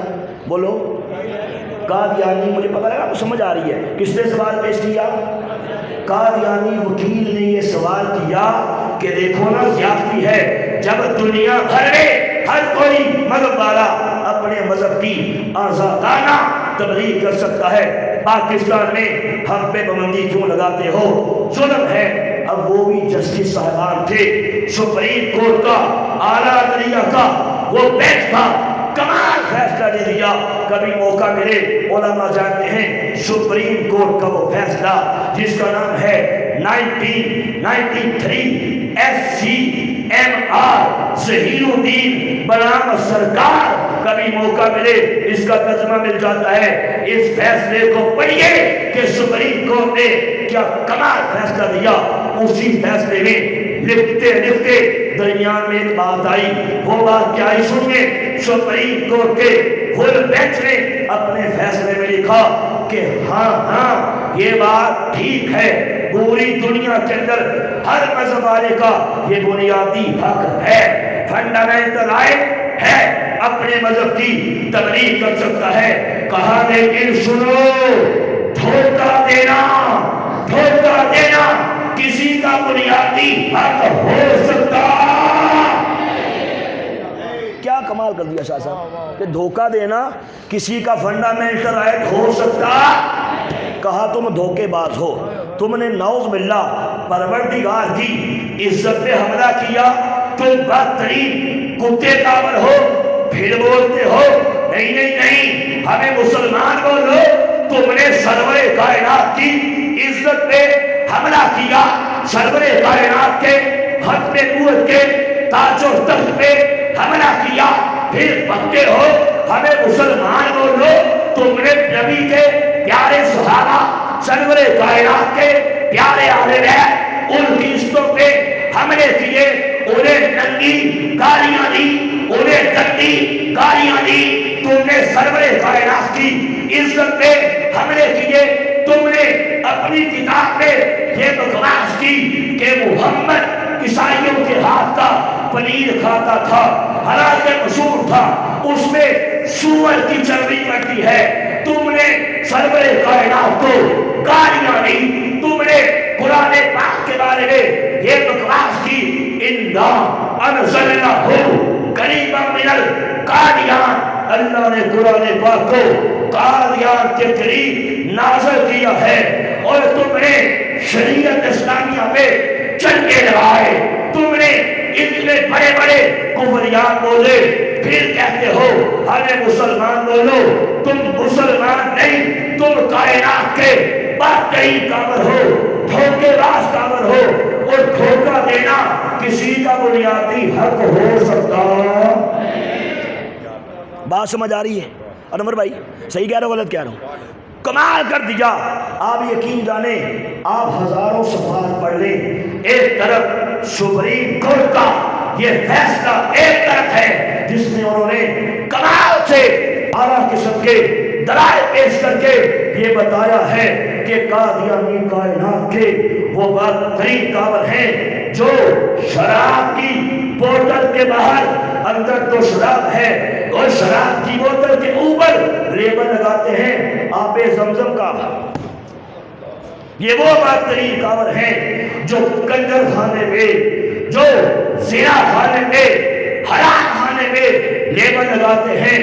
بولو، قادیانی۔ مجھے پتہ لگا تو سمجھ آ رہی ہے کس نے سوال پیش کیا؟ قادیانی وکیل نے یہ سوال کیا کہ دیکھو نا، زیادتی ہے جب دنیا بھر میں ہر کوئی مذہب والا اپنے مذہب کی آزادانہ تبلیغ کر سکتا ہے، پاکستان میں ہم پہ پابندی کیوں لگاتے ہو؟ ظلم ہے۔ اب وہ بھی جسٹس صاحبان تھے، سپریم کورٹ کا اعلیٰ عدلیہ کا وہ بینچ تھا، کمال فیصلہ دے دیا۔ کبھی موقع ملے، علماء جانتے ہیں سپریم کورٹ کا وہ فیصلہ جس کا نام ہے 1993 SCMR ظہیر الدین بنام سرکار۔ کبھی موقع ملے اس کا ترجمہ مل جاتا ہے۔ اس فیصلے کو پڑھیے کہ سپریم کورٹ نے کیا کمال فیصلہ دیا۔ اسی فیصلے میں لکھتے لکھتے درمیان میں ایک بات آئی، وہ بات کیا آئی سنیے۔ سپریم کورٹ کے فل بینچ نے اپنے فیصلے میں لکھا کہ ہاں یہ بات ٹھیک ہے، پوری دنیا کے اندر ہر مذہب والے کا یہ بنیادی حق ہے، فنڈامنٹل رائٹ ہے، اپنے مذہب کی تبلیغ کر سکتا ہے۔ کہا لیکن سنو، دھوکہ دینا کسی کا بنیادی حق ہو سکتا؟ کیا کمال کر دیا شاہ صاحب کہ دھوکہ دینا کسی کا فنڈامنٹل رائٹ ہو سکتا؟ کہا تم دھوکے باز ہو، تم نے نعوذ باللہ پروردگار کی عزت پہ حملہ کیا، تم بدترین کتے کامل ہو، پھر بولتے ہو نہیں ہمیں مسلمان بولو۔ تم نے سرور کائنات کی عزت پہ حملہ کیا، سرور کائنات کے ختم نبوت کے تاج و تخت پہ حملہ کیا، پھر پکے ہو ہمیں مسلمان بولو۔ تم نے نبی کے پیارے صحابہ، سرور کائنات کے پیارے آل بیت، ان کی عزتوں پہ حملے کیے، انہیں ننگی گالیاں دی، انہیں گندی گالیاں دی۔ تم نے سرور کائنات کی عزت پہ حملے کیے، تم نے اپنی کتاب میں یہ بکواس کی کہ محمد عیسائیوں کے ہاتھ کا پنیر کھاتا تھا، حالانکہ مشہور تھا اس میں سور کی چربی پڑتی ہے۔ تم نے سرور کائنات کو گالیاں دی، تم نے قرآن پاک کے بارے میں یہ بکواس کی، اِنَّا أَنزَلْنَاهُ قَرِيبًا مِنَ الْقَادِیان۔ اللہ نے قرآن پاک کو قادیان کے قریب نازل کیا ہے، اور تم نے شریعت اسلامیہ پہ چنگے لگائے، تم نے اتنے بڑے بڑے کفریات بولے، پھر کہتے ہو ہمیں مسلمان بولو۔ تم مسلمان نہیں، تم کائنات کے بدترین کافر ہو، دھوکے باز کافر ہو، اور دھوکہ دینا کسی کا بنیادی حق ہو سکتا؟ بات سمجھ آ رہی ہے؟ اور نمبر بھائی صحیح کہہ رہا ہوں غلط کہہ رہا ہوں؟ کمال کر دیا۔ آپ یقین جانیں، آپ ہزاروں صفحات پڑھ لیں، ایک طرف سپریم کورٹ کا یہ فیصلہ ایک طرف ہے جس میں انہوں نے کمال سے اعلیٰ قسم کے دلائل پیش کر کے یہ بتایا ہے کہ قادیانی کائنات کے وہ بدترین کافر ہیں جو شراب کی بوتل کے باہر، اندر تو شراب ہے اور شراب کی بوتل کے اوپر لیبل لگاتے ہیں آب زمزم کا۔ یہ وہ بدترین کافر ہیں جو کنجر خانے پہ، جو زنا خانے پہ حرام کھانے پہ لیبل لگاتے ہیں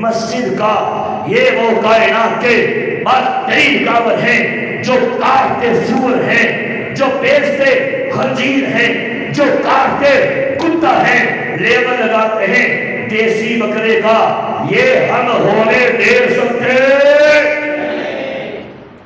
مسجد کا، یہ وہ کائنات کے بدترین کافر ہیں جو کاٹتے سور ہیں، جو بیچتے خنزیر ہیں، جو کاٹتے کتا ہیں، لیبل لگاتے ہیں دیسی بکرے کا، یہ ہم ہونے دے سکتے۔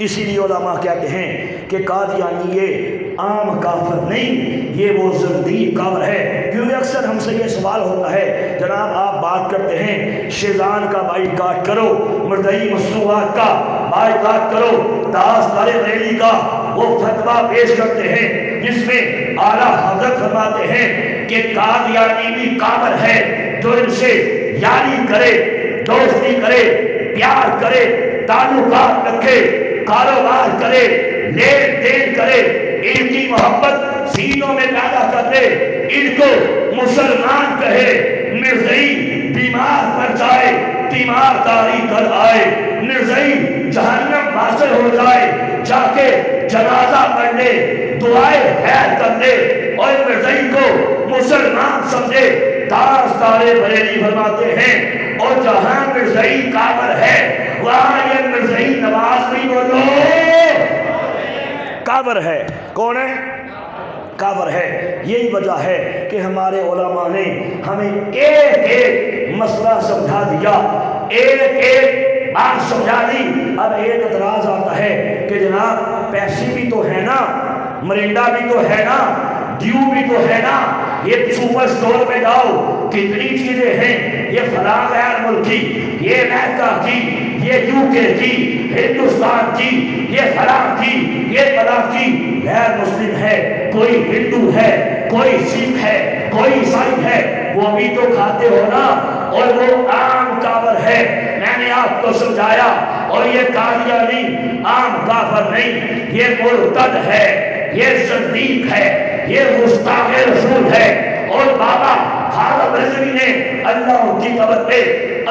اسی لیے علماء کہتے ہیں کہ قادیانی یہ عام کافر نہیں، یہ وہ زندیق کافر ہے۔ کیونکہ اکثر ہم سے یہ سوال ہوتا ہے، جناب آپ بات کرتے ہیں شیطان کا بائیکاٹ کرو، مرتئی مصنوعات کا بائیکاٹ کرو، تاجدار بریلی کا وہ فتویٰ پیش کرتے ہیں جس میں اعلیٰ حضرت فرماتے ہیں کہ قادیانی بھی کافر ہے جو ان سے یاری کرے، دوستی کرے، پیار کرے، تعلقات رکھے، کاروبار کرے، لین دین کرے، ان کی محبت سینوں میں پیدا کر دے، ان کو مسلمان کہے، مرزائی بیمار پڑ جائے، تیمارداری کر آئے، مرزائی جہنم واصل ہو جائے، جا کے جنازہ پڑھ لے، دعائیں خیر کر لے، اور مرزائی کو مسلمان سمجھے۔ تاجدار بریلی فرماتے ہیں اور جہاں مرزائی کافر ہے وہاں یہ مرزائی نواز نہیں بولو کافر ہے۔ کون ہے؟ کافر ہے۔ یہی وجہ ہے کہ ہمارے علماء نے ہمیں ایک ایک مسئلہ سمجھا دیا، ایک ایک بات سمجھا دی۔ اب ایک اعتراض آتا ہے کہ جناب پیپسی بھی تو ہے نا، مرینڈا بھی تو ہے نا، ڈیو بھی تو ہے نا، یہ سپر سٹور میں جاؤ کتنی چیزیں ہیں، یہ فلاں غیر ملکی، یہ امریکہ کی، یہ یو کے کی، ہندوستان کی، یہ فلاں کی، یہ فلاں کی، غیر مسلم ہے، کوئی ہندو ہے، کوئی سکھ ہے، کوئی عیسائی ہے، وہ بھی تو کھاتے ہو نا، اور وہ عام کافر ہے۔ میں نے آپ کو سمجھایا، اور یہ قادیانی عام کافر نہیں، یہ مرتد ہے، یہ صدیق ہے، یہ گستاخ رسول ہے۔ اور بابا خالد رضوی نے اللہ کی قبر پہ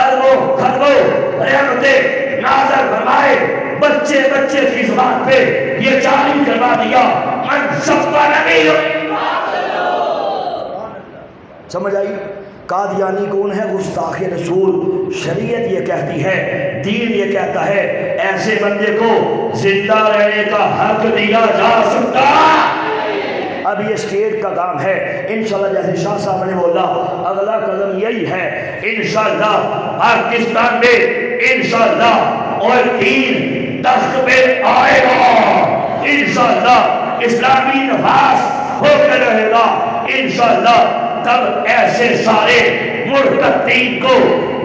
اربوں خربوں رحمتیں نازل فرمائے، بچے بچے کی زبان پہ یہ جاری کروا دیا، من سب کا نبی۔ سمجھ آئی؟ قادیانی کون ہے؟ گستاخ رسول۔ شریعت یہ کہتی ہے، دین یہ کہتا ہے ایسے بندے کو زندہ رہنے کا حق دیا جا سکتا۔ اب یہ اسٹیٹ کا کام ہے، انشاءاللہ جیسے شاہ صاحب نے بولا اگلا قدم یہی ہے، انشاءاللہ پاکستان میں انشاءاللہ اور دین تخت پہ آئے گا، انشاءاللہ اسلامی نفاذ ہو کے رہے گا، انشاءاللہ۔ تب ایسے سارے مرتدین کو،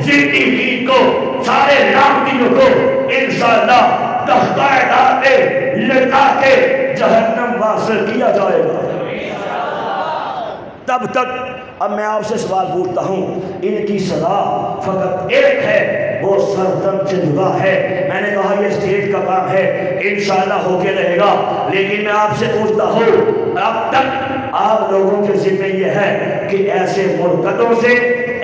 زندگین کو، سارے رافضیوں کو انشاءاللہ تختہ اعدام پہ لٹا کے جہنم واصل کیا جائے گا۔ تب تک اب میں آپ سے سوال پوچھتا ہوں، ان کی سزا فقط ایک ہے، وہ سرطن سے جدا ہے۔ میں نے کہا یہ اسٹیٹ کا کام ہے، انشاءاللہ ہو کے رہے گا، لیکن میں آپ سے پوچھتا ہوں اب تک آپ لوگوں کے ذمہ یہ ہے کہ ایسے مرتدوں سے،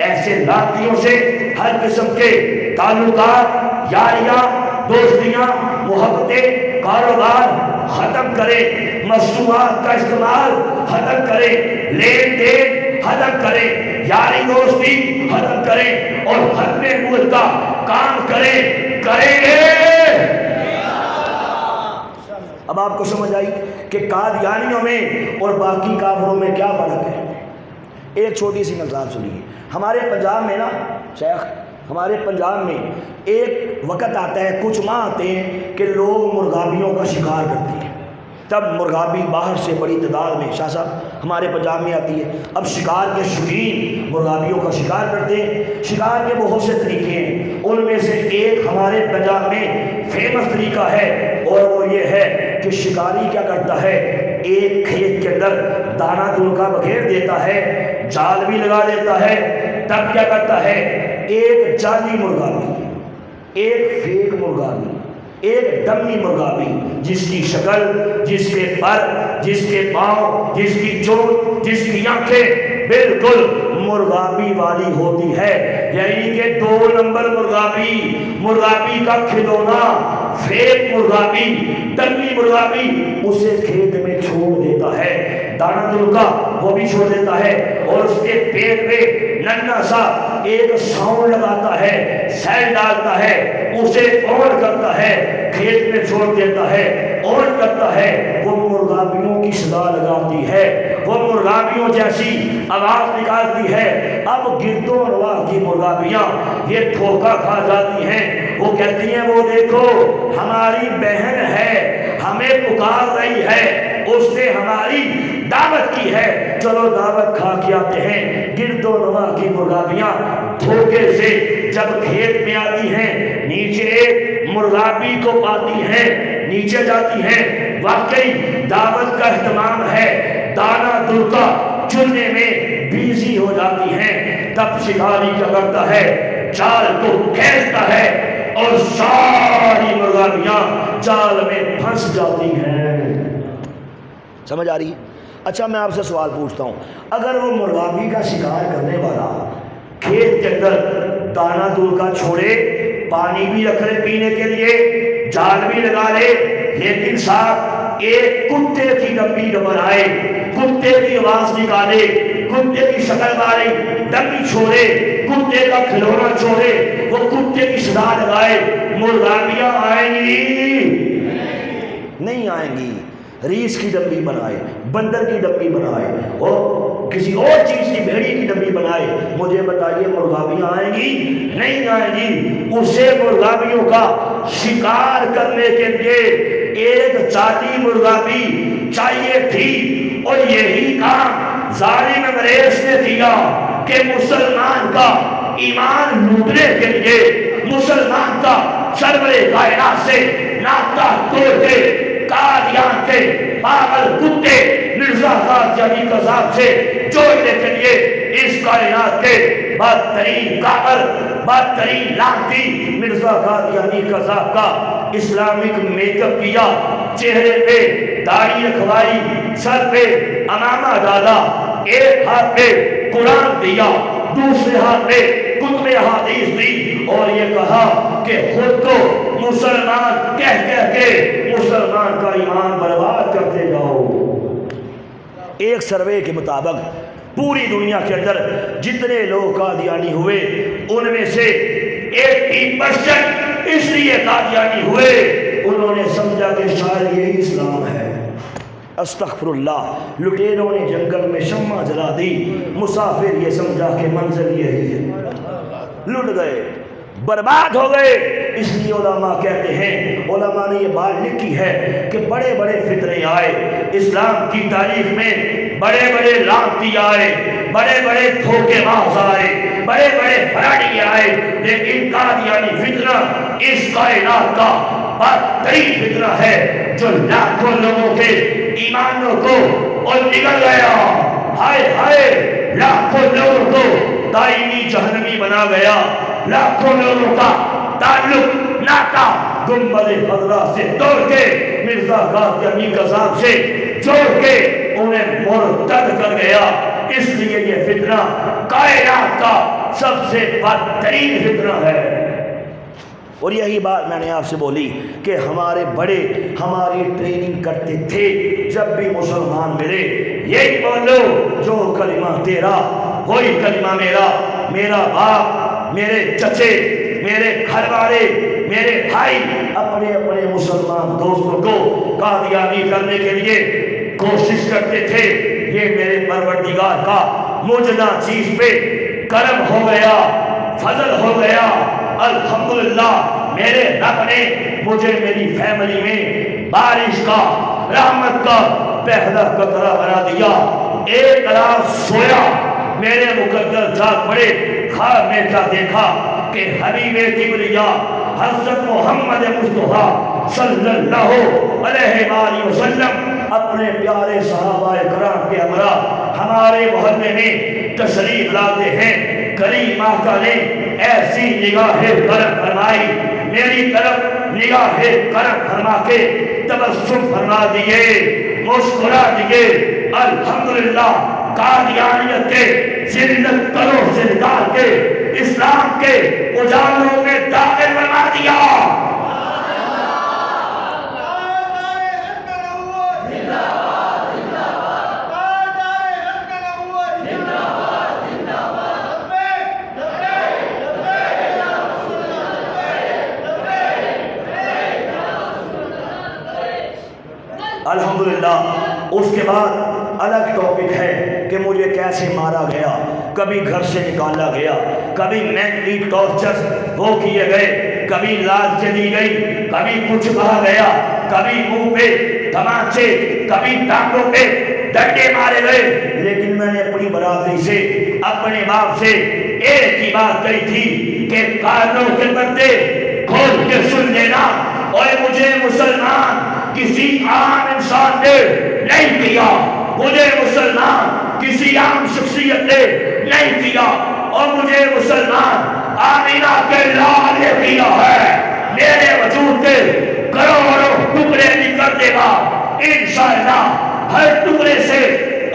ایسے لاٹیوں سے ہر قسم کے تعلقات، یاریاں، دوستیاں، محبتیں، کاروبار ختم کریں، مصنوعات کا استعمال ختم کریں، لین دین ختم کریں، یاری دوستی ختم کریں، اور ختم نبوت کا کام کریں گے۔ اب آپ کو سمجھ آئی کہ قادیانیوں میں اور باقی کافروں میں کیا فرق ہے؟ ایک چھوٹی سی مثال سنیے۔ ہمارے پنجاب میں نا شیخ، ہمارے پنجاب میں ایک وقت آتا ہے، کچھ ماہ آتے ہیں کہ لوگ مرغابیوں کا شکار کرتے ہیں۔ تب مرغابی باہر سے بڑی تعداد میں شاہ صاحب ہمارے پنجاب میں آتی ہے۔ اب شکار کے شوقین مرغابیوں کا شکار کرتے ہیں۔ شکار کے بہت سے طریقے ہیں، ان میں سے ایک ہمارے پنجاب میں فیمس طریقہ ہے، اور وہ یہ ہے کہ شکاری کیا کرتا ہے، ایک کھیت کے اندر دانہ دلکا بکھیر دیتا ہے، جال بھی لگا دیتا ہے، تب کیا کرتا ہے، ایک جعلی مرغابی، ایک فیک مرغابی، ایک ڈمی مرغابی، جس کی شکل، جس کے پر، جس کے پاؤں، جس کی چونچ، جس کی آنکھیں بالکل مرغابی والی ہوتی ہے، یعنی کہ 2 نمبر مرغابی، مرغابی کا کھلونا، فیک مرغابی، ڈمی مرغابی، اسے کھیت میں چھوڑ دیتا ہے، دانہ دلکا وہ بھی چھوڑ دیتا ہے، اور اس کے پیٹ میں ننھا سا ایک ساؤنڈ لگاتا ہے، سیل ڈالتا ہے، اسے آن کرتا ہے، کھیت میں چھوڑ دیتا ہے، آن کرتا ہے، وہ مرغابیوں کی صدا لگاتی ہے، وہ مرغابیوں جیسی آواز نکالتی ہے۔ اب گرد و نواح کی مرغابیاں یہ دھوکہ کھا جاتی ہیں، وہ کہتی ہیں وہ دیکھو ہماری بہن ہے، ہمیں پکار رہی ہے، اس نے ہماری دعوت کی ہے، چلو دعوت کھا کے آتے ہیں۔ گرد و نواح کی مرغابیاں دھوکے سے جب کھیت میں آتی ہیں، نیچے ایک مرغابی کو پاتی ہیں، نیچے جاتی ہیں، واقعی دعوت کا اہتمام ہے، دانا دلکا چننے میں بیزی ہو جاتی ہیں۔ تب شکاری کیا کرتا ہے، جال کو کھینچتا ہے اور ساری مرغابیاں جال میں پھنس جاتی ہیں۔ سمجھ آ رہی ہے؟ اچھا میں آپ سے سوال پوچھتا ہوں، اگر وہ مرغابی کا شکار کرنے والا کھیت کے اندر دانا دلکا چھوڑے، پانی بھی رکھ لے پینے کے لیے، جال بھی لگا لے، لیکن ساتھ ایک کتے کی ڈبی بنائے، کتے کی آواز نکالے، کتے کی شکل مارے، ڈبی چھوڑے، کتے کا کھلونا چھوڑے، وہ کتے کی صدا لگائے، مرغابیاں آئیں گی؟ نہیں آئیں گی۔ ریچھ کی ڈبی بنائے، بندر کی ڈبی بنائے، اور کسی اور چیز کی، بھیڑی کی ڈبی بنائے، مجھے بتائیے مرغابیاں آئیں گی؟ نہیں آئیں گی۔ اسے مرغابیوں کا شکار کرنے کے لیے ایک ذاتی مرغابی چاہیے تھی، اور یہی کام ظالم انگریز نے کیا کہ مسلمان کا ایمان لوٹنے کے لیے، مسلمان کا سرور کائنات سے ناطہ توڑ کے قادیان کے پاگل کتے مرزا قادیانی قذاب سے جوڑنے کے لیے اس کائنات کے بدترین کافر، بدترین لعنتی مرزا قادیانی قذاب کا اسلامک میک اپ کیا، چہرے پہ داڑھی رکھوائی، سر پہ امامہ ڈالا، ایک ہاتھ پہ قرآن دیا، دوسرے ہاتھ پہ کتب احادیث دی، اور یہ کہا کہ خود کو مسلمان کہہ کے مسلمان کا ایمان برباد کرتے جاؤ۔ ایک سروے کے مطابق پوری دنیا کے اندر جتنے لوگ قادیانی ہوئے، ان میں سے 80% اس لیے قادیانی ہوئے انہوں نے سمجھا کہ شاید یہی اسلام ہے۔ استغفر اللہ، لٹیروں نے جنگل میں شمع جلا دی، مسافر یہ سمجھا کہ منزل یہی ہے، لٹ گئے، برباد ہو گئے۔ اس لیے علماء کہتے ہیں، علماء نے یہ بات لکھی ہے کہ بڑے بڑے فتنے آئے اسلام کی تاریخ میں، بڑے بڑے لعنتی آئے، بڑے بڑے دھوکے باز آئے، بڑے بڑے فراڈی آئے، لیکن قادیانی فتنہ اس کائنات کا بدترین فتنہ ہے جو لاکھوں لوگوں کے ایمانوں کو اور نگل گیا، ہائے ہائے، لاکھوں لوگوں کو دائمی جہنمی بنا گیا، لاکھوں لوگوں کا تعلق ناتا گنبد خضرا سے توڑ کے مرزا قادیانی قذاب سے جوڑ کے انہیں مرتد کر گیا۔ اس لیے یہ فتنہ کائنات کا سب سے بدترین فتنہ ہے۔ اور یہی بات میں نے آپ سے بولی کہ ہمارے بڑے ہماری ٹریننگ کرتے تھے، جب بھی مسلمان ملے یہی بولو، جو کلمہ تیرا وہی کلمہ میرا، میرا باپ، میرے چچے، میرے گھر والے، میرے بھائی اپنے اپنے مسلمان دوستوں کو قادیانی کرنے کے لیے کوشش کرتے تھے۔ یہ میرے پروردگار کا موجودہ چیز پہ کرم ہو گیا، فضل ہو گیا، الحمدللہ میرے رب نے مجھے میری فیملی میں بارش کا، رحمت کا پہلا قطرہ بنا دیا۔ ایک رات سویا، میرے مقدر جاگ پڑے، خواب میں کیا دیکھا کہ حبیب کبریا حضرت محمد مصطفیٰ صلی اللہ علیہ وآلہ وسلم اپنے پیارے صحابہ کرام کے ہمراہ ہمارے محلے میں تشریف لاتے ہیں۔ کریم آقا نے ایسی نگاہ کرم فرمائی، میری طرف نگاہ کرم فرما کے تبسم فرما دیے، مسکرا دیے، الحمدللہ قادیانیت کے ذلت کروں سے نکال کے اسلام کے اجالوں میں داخل بنا دیا۔ الحمدللہ اس کے بعد الگ ٹاپک ہے کہ مجھے کیسے مارا گیا، کبھی گھر سے نکالا گیا، کبھی مینٹلی ٹارچر وہ کیے گئے، کبھی لالچ دی گئی، کبھی کچھ کہا گیا، کبھی منہ پہ تماچے، کبھی ٹانگوں پہ ڈنڈے مارے گئے، لیکن میں نے اپنی برادری سے، اپنے باپ سے ایک ہی بات کہی تھی کہ کانوں کے پردے کھول کے سن لینا، اور مجھے مسلمان کسی عام انسان نے نہیں کیا، مجھے مسلمان کسی عام شخصیت نے نہیں کیا، اور مجھے مسلمان آمینہ کے لال نے کیا ہے۔ میرے وجود کے کروڑوں ٹکڑے نکل دے گا انشاءاللہ، ہر ٹکڑے سے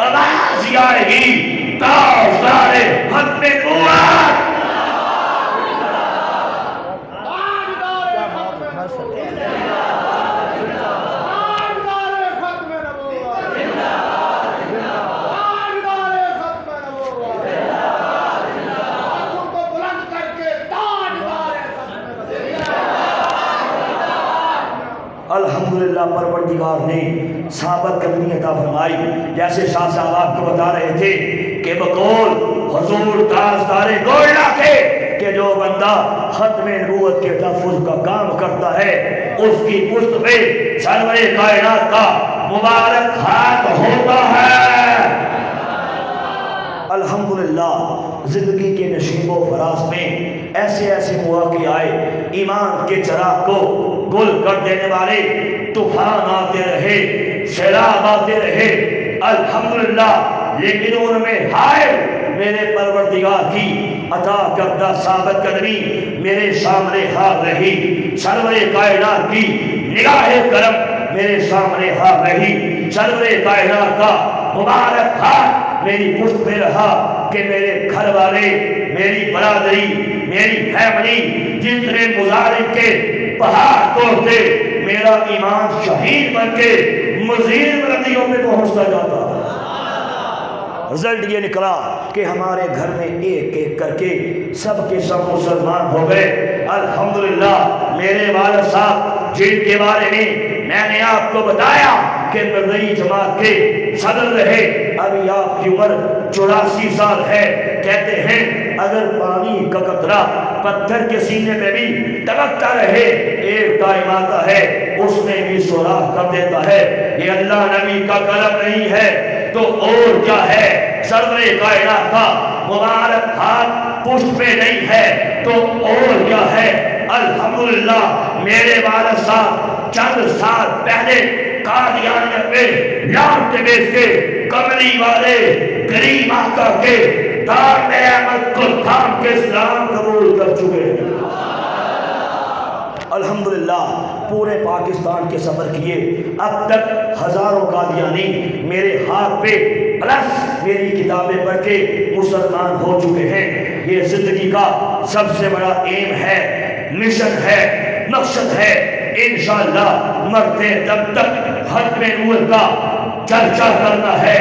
آواز آئے گی تاجدار ختم نبوت۔ الحمدللہ پروردگار نے ثابت قدمی عطا فرمائی۔ جیسے شاہ صاحب آپ کو بتا رہے تھے کہ بقول حضور تاجدار گولڈا کے کہ جو بندہ ختم نبوت کے تحفظ کا کام کرتا ہے اس کی پشت پہ سرور کائنات کا مبارک ہاتھ ہوتا ہے۔ الحمدللہ زندگی کے نشیب و فراز میں ایسے ایسے مواقع آئے، ایمان کے چراغ کو گل کر دینے والے طوفان آتے رہے، سیلاب آتے رہے، الحمدللہ، لیکن ان میں ہائے میرے پروردگار کی عطا کردہ ثابت قدمی میرے سامنے حاضر رہی، سرور کائنات کی نگاہ کرم میرے سامنے حاضر رہی، سرور کائنات کا مبارک ہاتھ میری پشت پہ رہا کہ میرے گھر والے، میری برادری، میری فیملی، جتنے مظالم کے پہاڑ توڑتے، میرا ایمان شہید بن کے مزید بلندیوں پہ پہنچتا جاتا ہے۔ رزلٹ یہ نکلا کہ ہمارے گھر میں ایک ایک کر کے سب کے سب مسلمان ہو گئے۔ الحمدللہ میرے والد صاحب جن کے بارے میں نے آپ کو بتایا کہ مرزئی جماعت کے صدر رہے، ابھی آپ کی عمر 84 سال ہے، کہتے ہیں اگر پانی کا قطرہ پتھر کے سینے میں بھی دبکتا رہے ایک ٹائم آتا ہے اس میں بھی سوراخ کر دیتا ہے۔ یہ اللہ نبی کا کرم نہیں ہے تو اور کیا ہے؟ سرور کائنات کا مبارک ہاتھ پشت پہ نہیں ہے تو اور کیا ہے؟ الحمدللہ میرے والد صاحب چند سال پہلے قادیانیت میں لانتے بیچ کے کملی والے کریم آقا کے دار احمد کو تھام کے اسلام قبول کر چکے ہیں۔ الحمدللہ پورے پاکستان کے سفر کیے، اب تک ہزاروں قادیانی میرے ہاتھ پہ پلس میری کتابیں پڑھ کے مسلمان ہو چکے ہیں۔ یہ زندگی کا سب سے بڑا ایم ہے، مشن ہے، مقصد ہے۔ انشاءاللہ مرتے دم تک ختم نبوت کا چرچا کرنا ہے،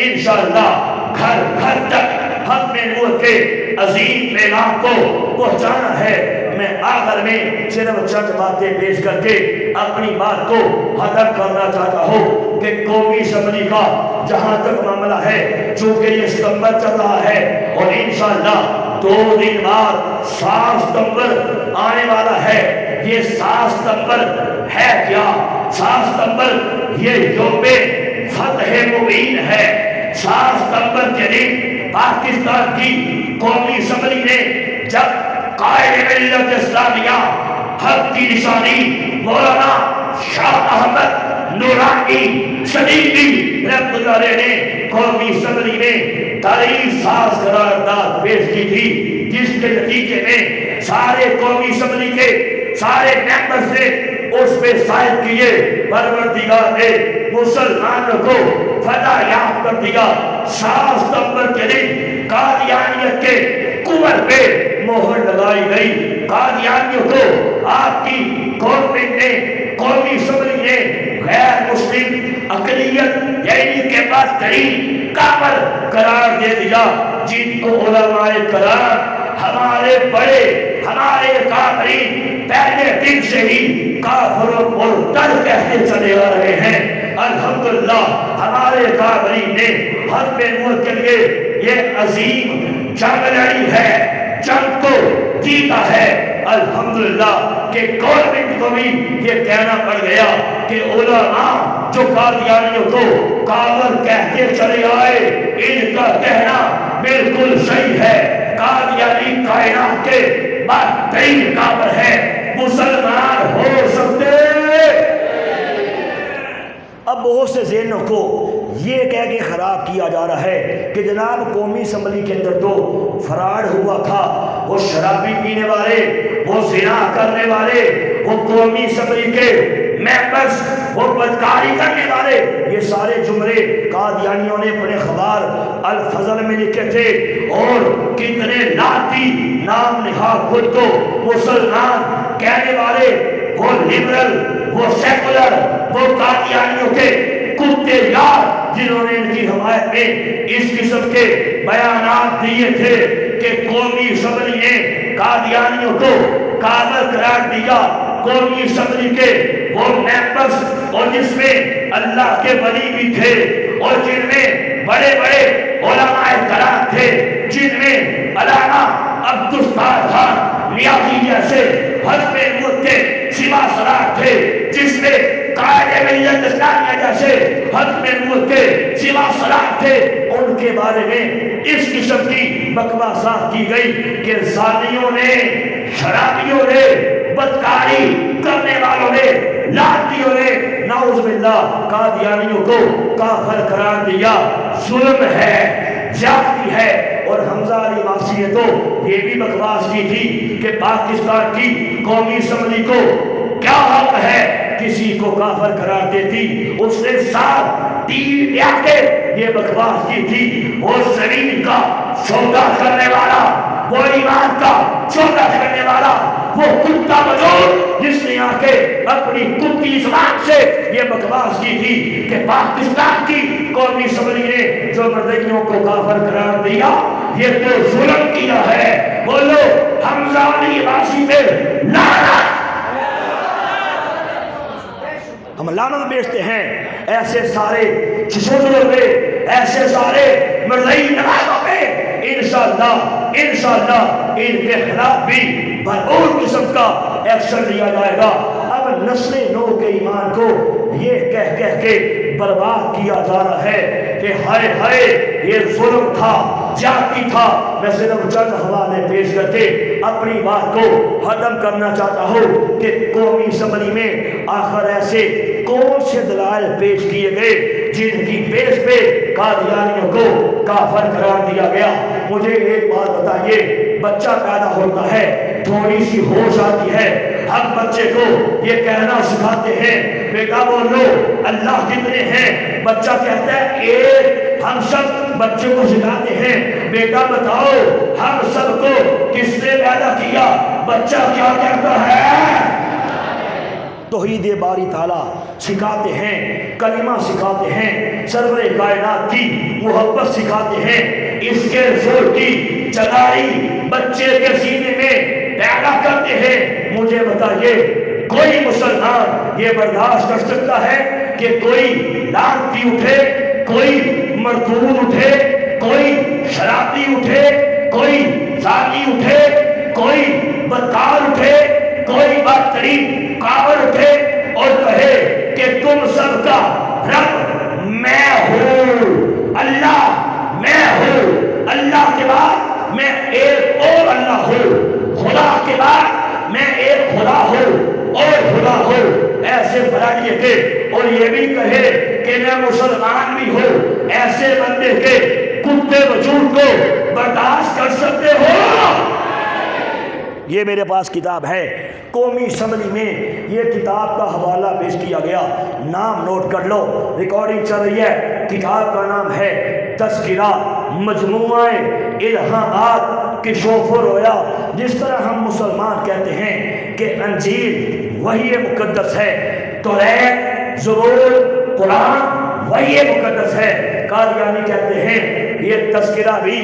انشاءاللہ گھر گھر تک ختم نبوت کے عظیم پیغام کو پہنچانا ہے۔ میں آخر میں صرف چند باتیں پیش کر کے اپنی بات کو ختم کرنا چاہتا ہوں کہ قومی اسمبلی کا جہاں تک معاملہ ہے، چونکہ یہ ستمبر چل رہا ہے اور انشاءاللہ 2 دن بعد 7 ستمبر آنے والا ہے۔ یہ 7 ستمبر ہے کیا؟ 7 ستمبر یہ یوم فتح مبین ہے۔ 7 ستمبر کے دن پاکستان کی قومی اسمبلی نے جب قائد ملت اسلامیہ حق کی نشانی مولانا شاہ احمد نورانی صدیقی رحمۃ اللہ علیہ نے قومی اسمبلی میں تاریخ ساز قرارداد پیش کی تھی، جس کے نتیجے میں سارے قومی اسمبلی کے سارے ممبرز نے اس پہ شاہد کیے، پروردگار نے مسلمانوں کو فتح یاب کر دیا۔ 7 ستمبر کے دن قادیانیت کے کفر پہ مہر لگائی گئی۔ قادیانیوں کو آپ کی گورنمنٹ نے، قومی اسمبلی نے غیر مسلم اقلیت یعنی کہ بدترین کافر قرار دے دیا، جن کو علماء کرام ہمارے بڑے، ہمارے کافرین پہلے دن سے ہی کافر و مرتد کہتے چلے آ رہے ہیں۔ الحمدللہ ہمارے کابری نے حق نبوت کے لیے یہ عظیم جنگ لڑی ہے، جنگ کو جیتا ہے۔ الحمدللہ کہ گورنمنٹ کو بھی یہ کہنا پڑ گیا کہ علماء جو قادیانیوں کو کافر کہتے چلے آئے، ان کا کہنا بالکل صحیح ہے، قادیانی کائنات کے بدترین کافر ہے، مسلمان ہو سکتے۔ اب بہت سے ذہنوں کو یہ کہہ کے خراب کیا جا رہا ہے کہ جناب قومی اسمبلی کے اندر تو فراڈ ہوا تھا، وہ شرابی پینے والے، وہ زنا کرنے والے، وہ قومی اسمبلی کے ممبرز، وہ بدکاری کرنے والے، یہ سارے جملے قادیانیوں نے اپنے اخبار الفضل میں لکھے تھے، اور کتنے لاتی نام نہاد خود کو مسلمان کہنے والے، وہ لبرل، وہ سیکولر، وہ قادیانیوں کے کتے یار جنہوں نے ان کی حمایت میں اس قسم کے بیانات دیے تھے کہ قومی اسمبلی نے قادیانیوں کو کافر قرار دیا۔ قومی اسمبلی کے وہ ممبرز اور جس میں اللہ کے ولی بھی تھے، اور جن میں بڑے بڑے علماء کرام تھے، جن میں علامہ عبدالستار خان نیازی جیسے حزب نبوت کے سوا سرار تھے، جس میں قائد ملت اسلامیہ جیسے حزب نبوت کے سوا سرار تھے، ان کے بارے میں اس قسم کی بکواسات کی گئی کہ زانیوں نے، شرابیوں نے، بدکاری کرنے والوں نے، لاٹیوں نے نعوذ باللہ قادیانیوں کو کافر قرار دیا۔ ظلم ہے، زیادتی ہے۔ اور حمزہ علی عباسی نے تو یہ بھی بکواس کی تھی کہ پاکستان کی قومی اسمبلی کو کیا حق ہے کسی کو کافر قرار دیتی۔ اس نے ساتھ ٹی وی پہ آ کے یہ بکواس کی تھی، وہ زمین کا سودا کرنے والا، وہ ایمان کا سودا کرنے والا، وہ کتا وجود جس نے آ کے اپنی کتی زبان سے یہ بکواس کی تھی کہ پاکستان کی قومی اسمبلی نے جو مردیوں کو کافر قرار دیا یہ تو ظلم کیا ہے۔ بولو حمزہ علی عباسی پہ لعنت۔ ہم لعنت بیچتے ہیں ایسے سارے چشموں پہ، ایسے سارے مرزائی نمازوں پہ۔ انشاءاللہ ان کے خلاف بھی بھرپور قسم کا ایکشن لیا جائے گا۔ اب نسل نو کے ایمان کو یہ کہہ کے برباد کیا جا رہا ہے کہ ہائے ہائے یہ ظلم تھا، زیادتی تھا۔ میں صرف چند حوالے پیش کر کے اپنی بات کو ختم کرنا چاہتا ہوں کہ قومی اسمبلی میں آخر ایسے کون سے دلائل پیش کیے گئے جن کی بیس پہ قادیانیوں کو کافر قرار دیا گیا۔ مجھے ایک بات بتائیے، بچہ پیدا ہوتا ہے، تھوڑی سی ہوش آتی ہے، ہم بچے کو یہ کہنا سکھاتے ہیں بیٹا بولو اللہ کتنے ہیں، بچہ کہتا ہے ایک۔ ہم سب بچے کو سکھاتے ہیں بیٹا بتاؤ ہم سب کو کس نے پیدا کیا، بچہ کیا کہتا ہے؟ توحید باری تعالیٰ سکھاتے ہیں، کلمہ سکھاتے ہیں، سرور کائنات کی محبت سکھاتے ہیں، اس کے رسول کی چنگائی بچے کے سینے میں پیدا کرتے ہیں۔ مجھے بتائیے کوئی مسلمان یہ برداشت کر سکتا ہے کہ کوئی لعنتی اٹھے، کوئی مردود اٹھے، کوئی شرابی اٹھے، کوئی زانی اٹھے، کوئی بدکار اٹھے، کوئی بدترین کافر اٹھے اور کہے کہ تم سب کا رب میں ہوں، اللہ میں ہوں، اللہ کے بعد میں ایک اور اللہ ہوں، خدا کے بعد میں ایک خدا ہوں اور خدا ہوں، ایسے فلانے کے، اور یہ بھی کہے کہ میں مسلمان بھی ہوں، ایسے بندے کے کتے وجود کو برداشت کر سکتے ہو؟ یہ میرے پاس کتاب ہے، قومی اسمبلی میں یہ کتاب کا حوالہ پیش کیا گیا، نام نوٹ کر لو، ریکارڈنگ چل رہی ہے۔ کتاب کا نام ہے تذکرہ مجموعہ الہامات کی شوف و رویا۔ جس طرح ہم مسلمان کہتے ہیں کہ انجیل وحی مقدس ہے، توریت، زبور، قرآن وحی مقدس ہے، قادیانی کہتے ہیں یہ تذکرہ بھی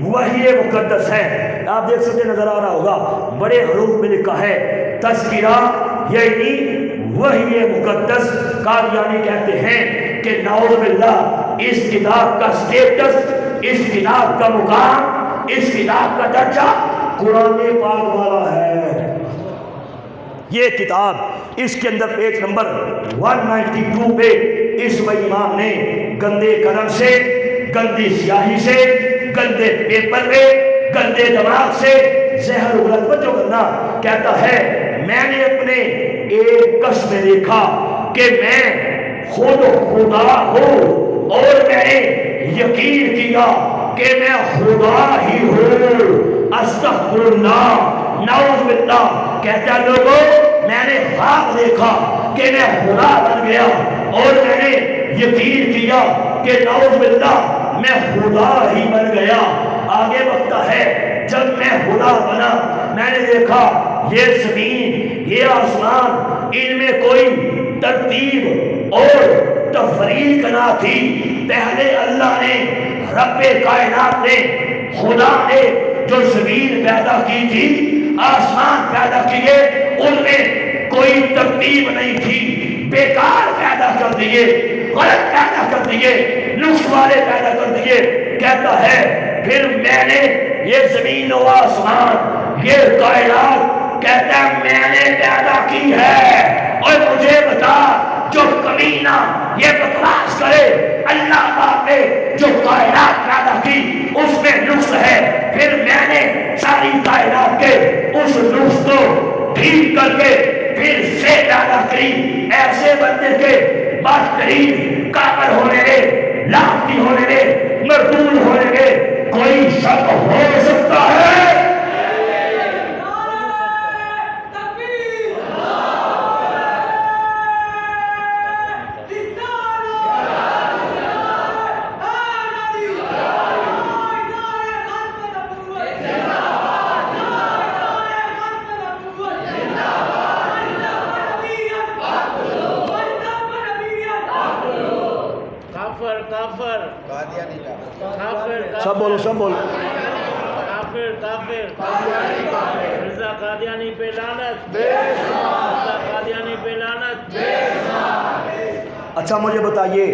وحی مقدس ہے۔ آپ دیکھ سکتے نظر آ رہا ہوگا بڑے حروف میں لکھا ہے تذکرہ یعنی وحی مقدس قادیانی کہتے ہیں کہ نعوذ باللہ اس کتاب کا سٹیٹس، اس کتاب کا مقام، اس کتاب کا درجہ قرآن پاک والا ہے۔ یہ کتاب اس کے اندر پیج نمبر 192 پہ اس امام نے گندے قلم سے، گندی سیاہی سے، گندے پیپر پہ، گندے دماغ سے زہر اگلا توجہ کرنا، کہتا ہے میں نے اپنے ایک کش میں دیکھا کہ میں خود خدا ہوں، اور میں نے یقین کیا کہ میں خدا ہی ہوں۔ استغفر اللہ، نعوذ باللہ، کہتا ہے لوگوں میں نے خواب دیکھا کہ میں خدا بن گیا، اور میں نے یقین کیا کہ نعوذ باللہ میں خدا ہی بن گیا۔ آگے بڑھتا ہے جب میں خدا بنا میں نے دیکھا یہ زمین، یہ آسمان، ان میں کوئی ترتیب اور تفریق نہ تھی۔ پہلے اللہ نے، رب کائنات نے، خدا نے جو زمین پیدا کی تھی، آسمان پیدا کیے، ان میں کوئی ترتیب نہیں تھی، بیکار پیدا کر دیے، غلط پیدا کر دیے، نقص والے پیدا کر دیے۔ کہتا ہے پھر میں نے یہ زمین و آسمان، یہ کائنات، کہتا ہے میں نے پیدا کی ہے، اور مجھے بتا جو کمینہ یہ بکواس کرے اللہ پاک نے جو کائنات پیدا کی اس میں نقص ہے، پھر میں نے ساری کائنات کے اس نقص کو ٹھیک کر کے پھر سے پیدا کی۔ ایسے بندے کے بدترین کافر ہونے میں، لعنتی ہونے میں، مردود ہونے میں کوئی شک ہو سکتا ہے؟ سب بولو، سب بولو۔ کافر کافر، مرزا قادیانی پہ لعنت، مرزا قادیانی پہ لعنت۔ اچھا مجھے بتائیے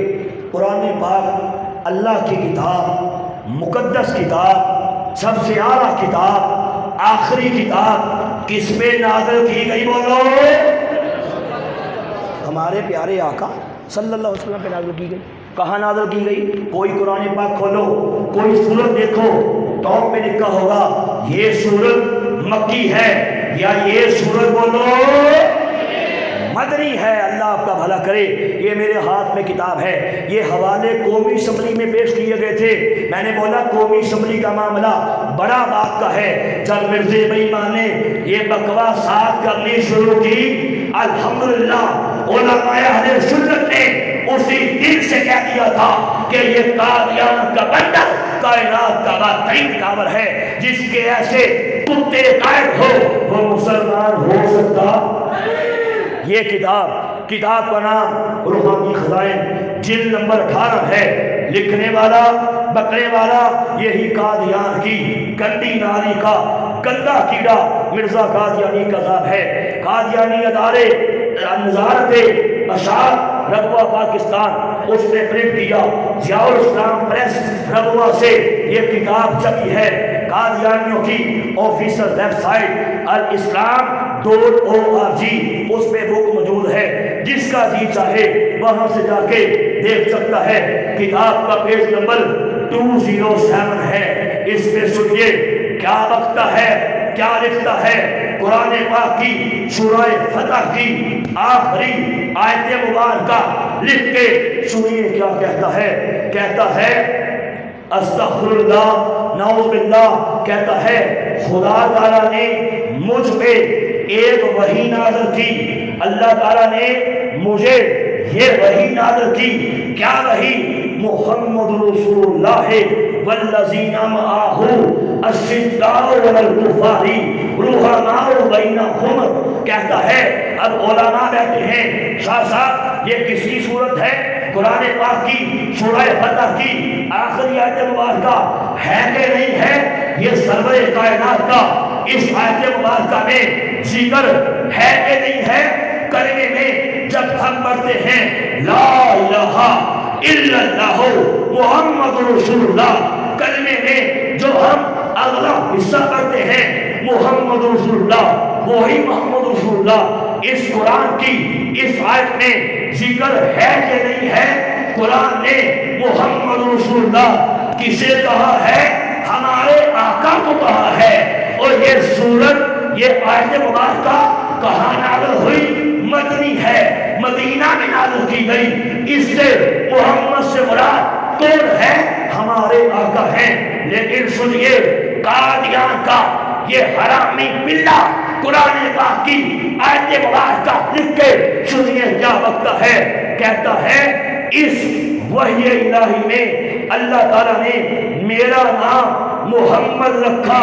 قرآن پاک اللہ کی کتاب، مقدس کتاب، سب سے اعلیٰ کتاب، آخری کتاب کس پہ نازل کی گئی؟ بولو۔ ہمارے پیارے آقا صلی اللہ علیہ وسلم پہ نازل کی گئی۔ کہاں نازل کی گئی؟ کوئی قرآن پاک کھولو، کوئی سورت دیکھو، ٹاپ پہ لکھا ہوگا یہ سورت مکی ہے یا یہ سورت بولو مدنی ہے۔ اللہ آپ کا بھلا کرے۔ یہ میرے ہاتھ میں کتاب ہے، یہ حوالے قومی اسمبلی میں پیش کیے گئے تھے۔ میں نے بولا قومی اسمبلی کا معاملہ بڑا بات کا ہے۔ جب مرزا بے ایمان نے یہ بکواسات کرنی شروع کی، الحمدللہ علماء اہل سنت نے اسی دن سے کہہ دیا تھا کہ یہ قادیان کا بندر کائنات کا بدترین کافر ہے، جس کے ایسے کتے قائد ہو وہ مسلمان ہو سکتا۔ یہ کتاب کا نام روحانی خزائن، جلد نمبر 18 ہے۔ لکھنے والا، بکنے والا یہی قادیان کی گندی نالی کا گندا کیڑا مرزا قادیانی کا ذات ہے۔ قادیانی ادارے نظارت اشاعت رغبہ پاکستان، اس نے پرنٹ کیا، ضیاء الاسلام پریس رغبہ سے یہ کتاب چھپی ہے۔ قادیانیوں کی آفیشل ویب سائٹ alislam.org، اس پہ بک موجود ہے، جس کا جی چاہے وہاں سے جا کے دیکھ سکتا ہے۔ کتاب کا پیج نمبر 207 ہے۔ اس میں سنیے کیا بکتا ہے، کیا لکھتا ہے۔ قرآن پاک کی سورہ فتح کی آخری آیت مبارکہ لکھ کے سنیے کیا کہتا ہے۔ کہتا ہے استغفر اللہ، نعوذ باللہ، کہتا ہے خدا تعالیٰ نے مجھ پہ ایک وحی نازل کی، اللہ تعالیٰ نے مجھے یہ وحی نازل کی۔ کیا وحی؟ محمد رسول اللہ والذین معہ اشداء علی الکفار رحماء بینہم۔ کہتا ہے اب علماء کہتے ہیں شاہ صاحب یہ کس کی صورت ہے؟ قرآن پاک کی سورہ فتح کی آخری آیت مبارکہ ہے کہ نہیں ہے؟ یہ سرور کائنات کا اس آیت مبارکہ میں ذکر ہے کہ نہیں ہے؟ کلمے میں پڑھتے ہیں لا الہ الا اللہ محمد رسول اللہ، کلمے میں جو ہم اگلا حصہ پڑھتے ہیں محمد رسول اللہ، وہی محمد رسول اللہ، اس قرآن کی اس آیت میں ذکر ہے کہ نہیں ہے؟ قرآن نے محمد رسول اللہ کسے کہا ہے؟ ہمارے آقا کو کہا ہے۔ اور یہ سورت، یہ آیت مبارکہ کہاں نازل ہوئی؟ مدنی ہے، مدینہ میں نازل کی گئی۔ اس سے محمد سے مراد کون ہے؟ ہمارے آقا ہیں۔ لیکن سنیے، قادیان کا یہ حرامی بلّہ قرآن پاک کی آیت مبارکہ لکھ کے سنیے کیا وقت ہے۔ کہتا ہے اس وحی الہی میں اللہ تعالیٰ نے میرا نام محمد رکھا،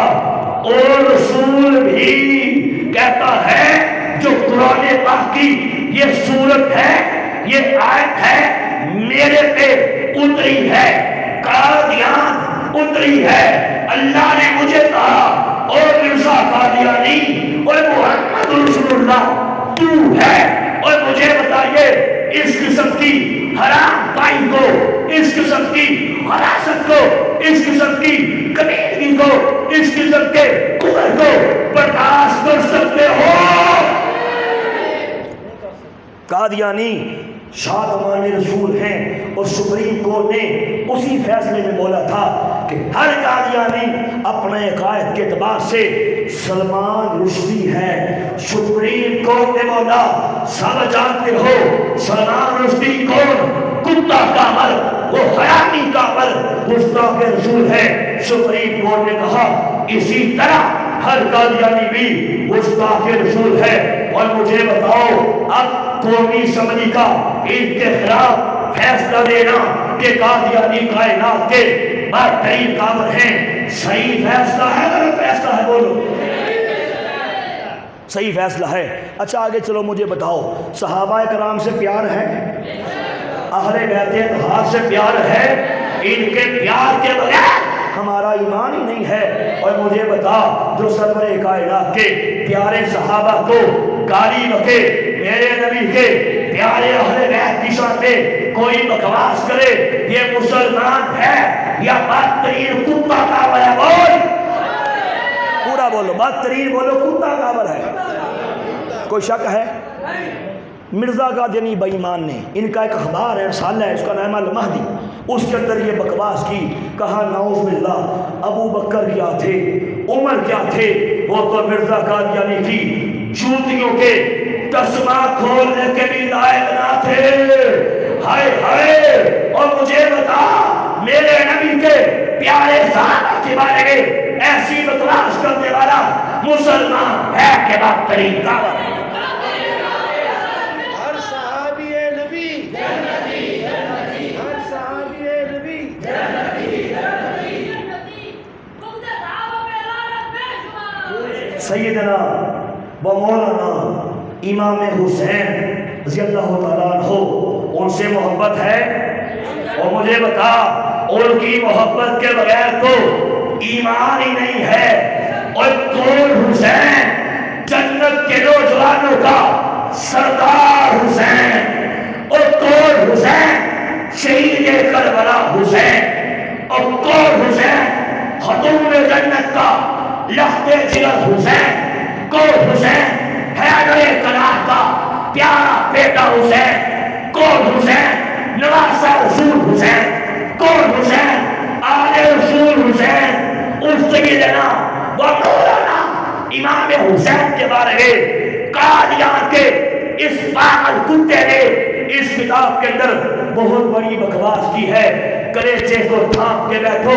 اور رسول بھی کہتا ہے جو قرآن پاک کی یہ سورت ہے، یہ آیت ہے، میرے پہ اتری ہے، قادیان اتری ہے۔ اللہ نے مجھے کہا اور مرزا قادیانی اور محمد رسول اللہ تو ہے۔ اور مجھے بتائیے اس قسم کی حرام پائی کو، اس قسم کی خراست کو، اس قسم کی کمیدگی کو، اس قسم کے کفر کو برداشت کر سکتے ہو؟ قادیانی شادمان رسول ہیں، اور سپریم کورٹ نے اسی فیصلے میں بولا تھا کہ ہر قادیانی اپنے عقائد کے اعتبار سے سلمان رشدی ہے۔ سپریم کورٹ نے بولا، سب جانتے ہو سلمان رشدی کون؟ کتا کامل، وہ حرامی کامل، گستاخ رسول ہے۔ سپریم کورٹ نے کہا اسی طرح ہر قادیانی بھی گستاخ رسول ہے۔ اور مجھے بتاؤ، اب قومی اسمبلی کا ان کے خلاف فیصلہ دینا کہ قادیانی کائنات کے برترین کافر ہیں، صحیح فیصلہ ہے؟ غلط فیصلہ ہے؟ بولو۔ صحیح فیصلہ ہے۔ اچھا آگے چلو، مجھے بتاؤ، صحابہ کرام سے پیار ہے؟ اہل بیت اطہار سے پیار ہے؟ ان کے پیار کے بغیر ہمارا ایمان ہی نہیں ہے۔ اور مجھے بتا، جو سرور کائنات کے پیارے صحابہ کو گالی بکے، میرے نبی کے پیارے اہل بیت کی شان میں کوئی بکواس کرے، یہ مسلمان ہے یا بدترین کتا کافر ہے؟ بول، پورا بولو، بدترین بولو، کتا کافر ہے۔ کوئی شک ہے؟ مرزا قادیانی بے ایمان نے، ان کا ایک اخبار ہے، رسالہ ہے، اس کا نام المہدی، اس کے اندر یہ بکواس کی، کہا نعوذ باللہ ابو بکر کیا تھے، عمر کیا تھے، وہ تو مرزا قادیانی کی جوتیوں کے تسمہ کھولنے کے بھی لائق نہ تھے۔ ہائے ہائے۔ اور مجھے بتا، میرے نبی کے پیارے صحابہ کے بارے میں ایسی بکواس کرنے والا مسلمان ہے کہ بدترین کافر ہے۔ ہر صحابی نبی جنتی، ہر صحابی نبی سیدنا و مولانا امام حسین رضی اللہ تعالیٰ عنہ، ان سے محبت ہے؟ اور مجھے بتا، ان کی محبت کے بغیر تو ایمان ہی نہیں ہے۔ اور کون حسین؟ جنت کے نوجوانوں کا سردار حسین۔ اور کون حسین؟ شہید کربلا حسین۔ اور کون حسین؟ خاتون جنت کا لخت جگر حسین۔ کون حسین؟ حیدر کلام کا پیارا بیٹا حسین۔ کون حسین؟ نواسہ رسول حسین۔ کون حسین؟ آل رسول حسین۔ اس سیدنا و مولانا امام حسین کے بارے میں قادیان کے اس پاگل کتے نے اس کتاب کے اندر بہت بڑی بکواس کی ہے۔ کلیجے کو تھام کے بیٹھو،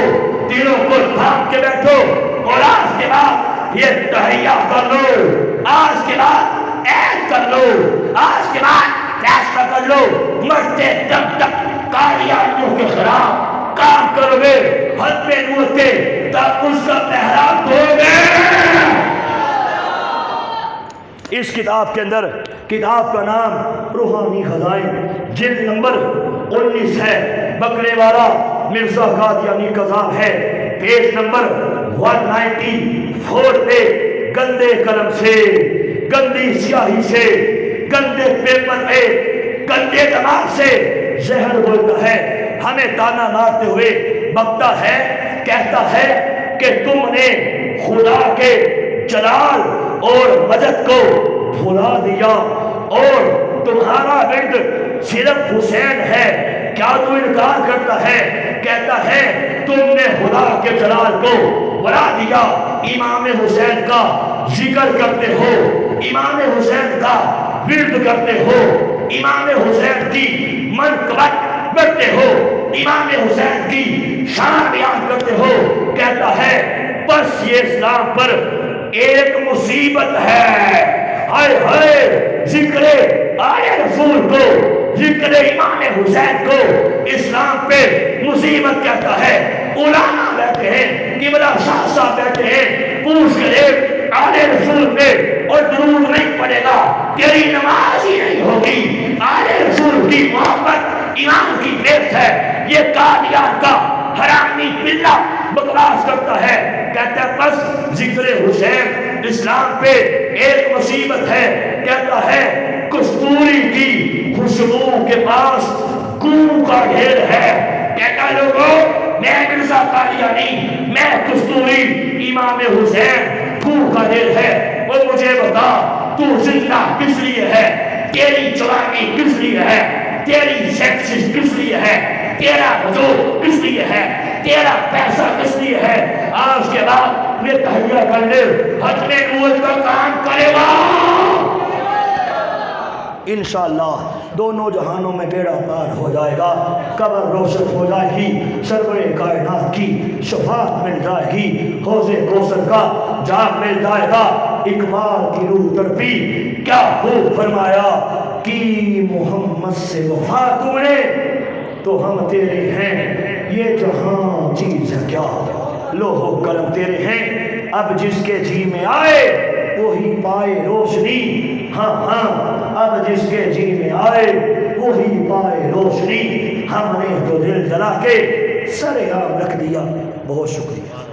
دلوں کو تھام کے بیٹھو، اور آج کے بعد یہ تحریہ کر لو، آج کے بعد عید کر لو، آج کے بعد فیصلہ کر لو، مرتے دم تک قادیانیوں کے خلاف کام کرو گے، حد میں نوٹ کے تب اس کا پہرا دو گے۔ اس کتاب کے اندر، کتاب کا نام روحانی خزائن، جلد نمبر 19 ہے، بکرے والا مرزا قادیانی کذاب ہے، پیج نمبر 194 پہ گندے قلم سے، گندی سیاہی سے، گندے پیپر پہ گندے دماغ سے زہر بولتا ہے، ہمیں تانا مارتے ہوئے بکتا ہے، کہتا ہے کہ تم نے خدا کے جلال اور مجد کو بھلا دیا اور تمہارا ورد صرف حسین ہے، کیا تو انکار کرتا ہے؟ کہتا ہے تم نے خدا کے جلال کو بھلا دیا، امام حسین کا ذکر کرتے ہو، امام حسین کا ورد کرتے ہو، امام حسین کی منقبت کرتے ہو، امام حسین کی شان بیان کرتے ہو۔ کہتا ہے بس یہ اسلام پر ایک مصیبت ہے، ہائے ہائے ذکر آل رسول کو، ذکر امام حسین کو اسلام پہ مصیبت کہتا ہے۔ علماء بیٹھے ہیں، قبلہ شاہ صاحب بیٹھے ہیں، پوچھ کے دیکھ آل رسول پہ اور درود نہیں پڑے گا تیری نماز ہی نہیں ہوگی۔ آل رسول کی محبت امام کی بیعت ہے۔ یہ قادیان کا حرامی پلہ بکواس کرتا ہے، کہتا ہے بس ذکر حسین اسلام پہ ایک مصیبت ہے۔ کہتا ہے کستوری کی خوشبو کے پاس گوں کا ڈھیر ہے۔ کہتا لوگوں میں مرزا قادیانی، میں کستوری، امام حسین گوں کا ڈھیر ہے۔ وہ مجھے بتا تو زندہ کس لیے ہے؟ تیری جوانی کس لیے ہے؟ تیری سیکسس کس لیے ہے؟ تیرا وجود کس لیے ہے؟ تیرا پیسہ کس لیے ہے؟ آج کے بعد یہ تہیہ کر لے، ختم نبوت کا کام کرے گا انشاءاللہ۔ دونوں جہانوں میں بیڑا پار ہو جائے گا، قبر روشن ہو جائے گی، سرور کائنات کی شفاعت مل جائے گی، حوض کوثر کا جام مل جائے گا۔ اقبال کی روح تڑپی، کیا خوب فرمایا کہ محمد سے وفا تم نے تو ہم تیرے ہیں، یہ جہاں چیز ہے کیا، لوح و قلم تیرے ہیں، اب جس کے جی میں آئے وہی پائے روشنی، ہاں ہاں اب جس کے جی میں آئے وہی پائے روشنی، ہم نے تو دل جلا کے سر عام رکھ دیا۔ بہت شکریہ۔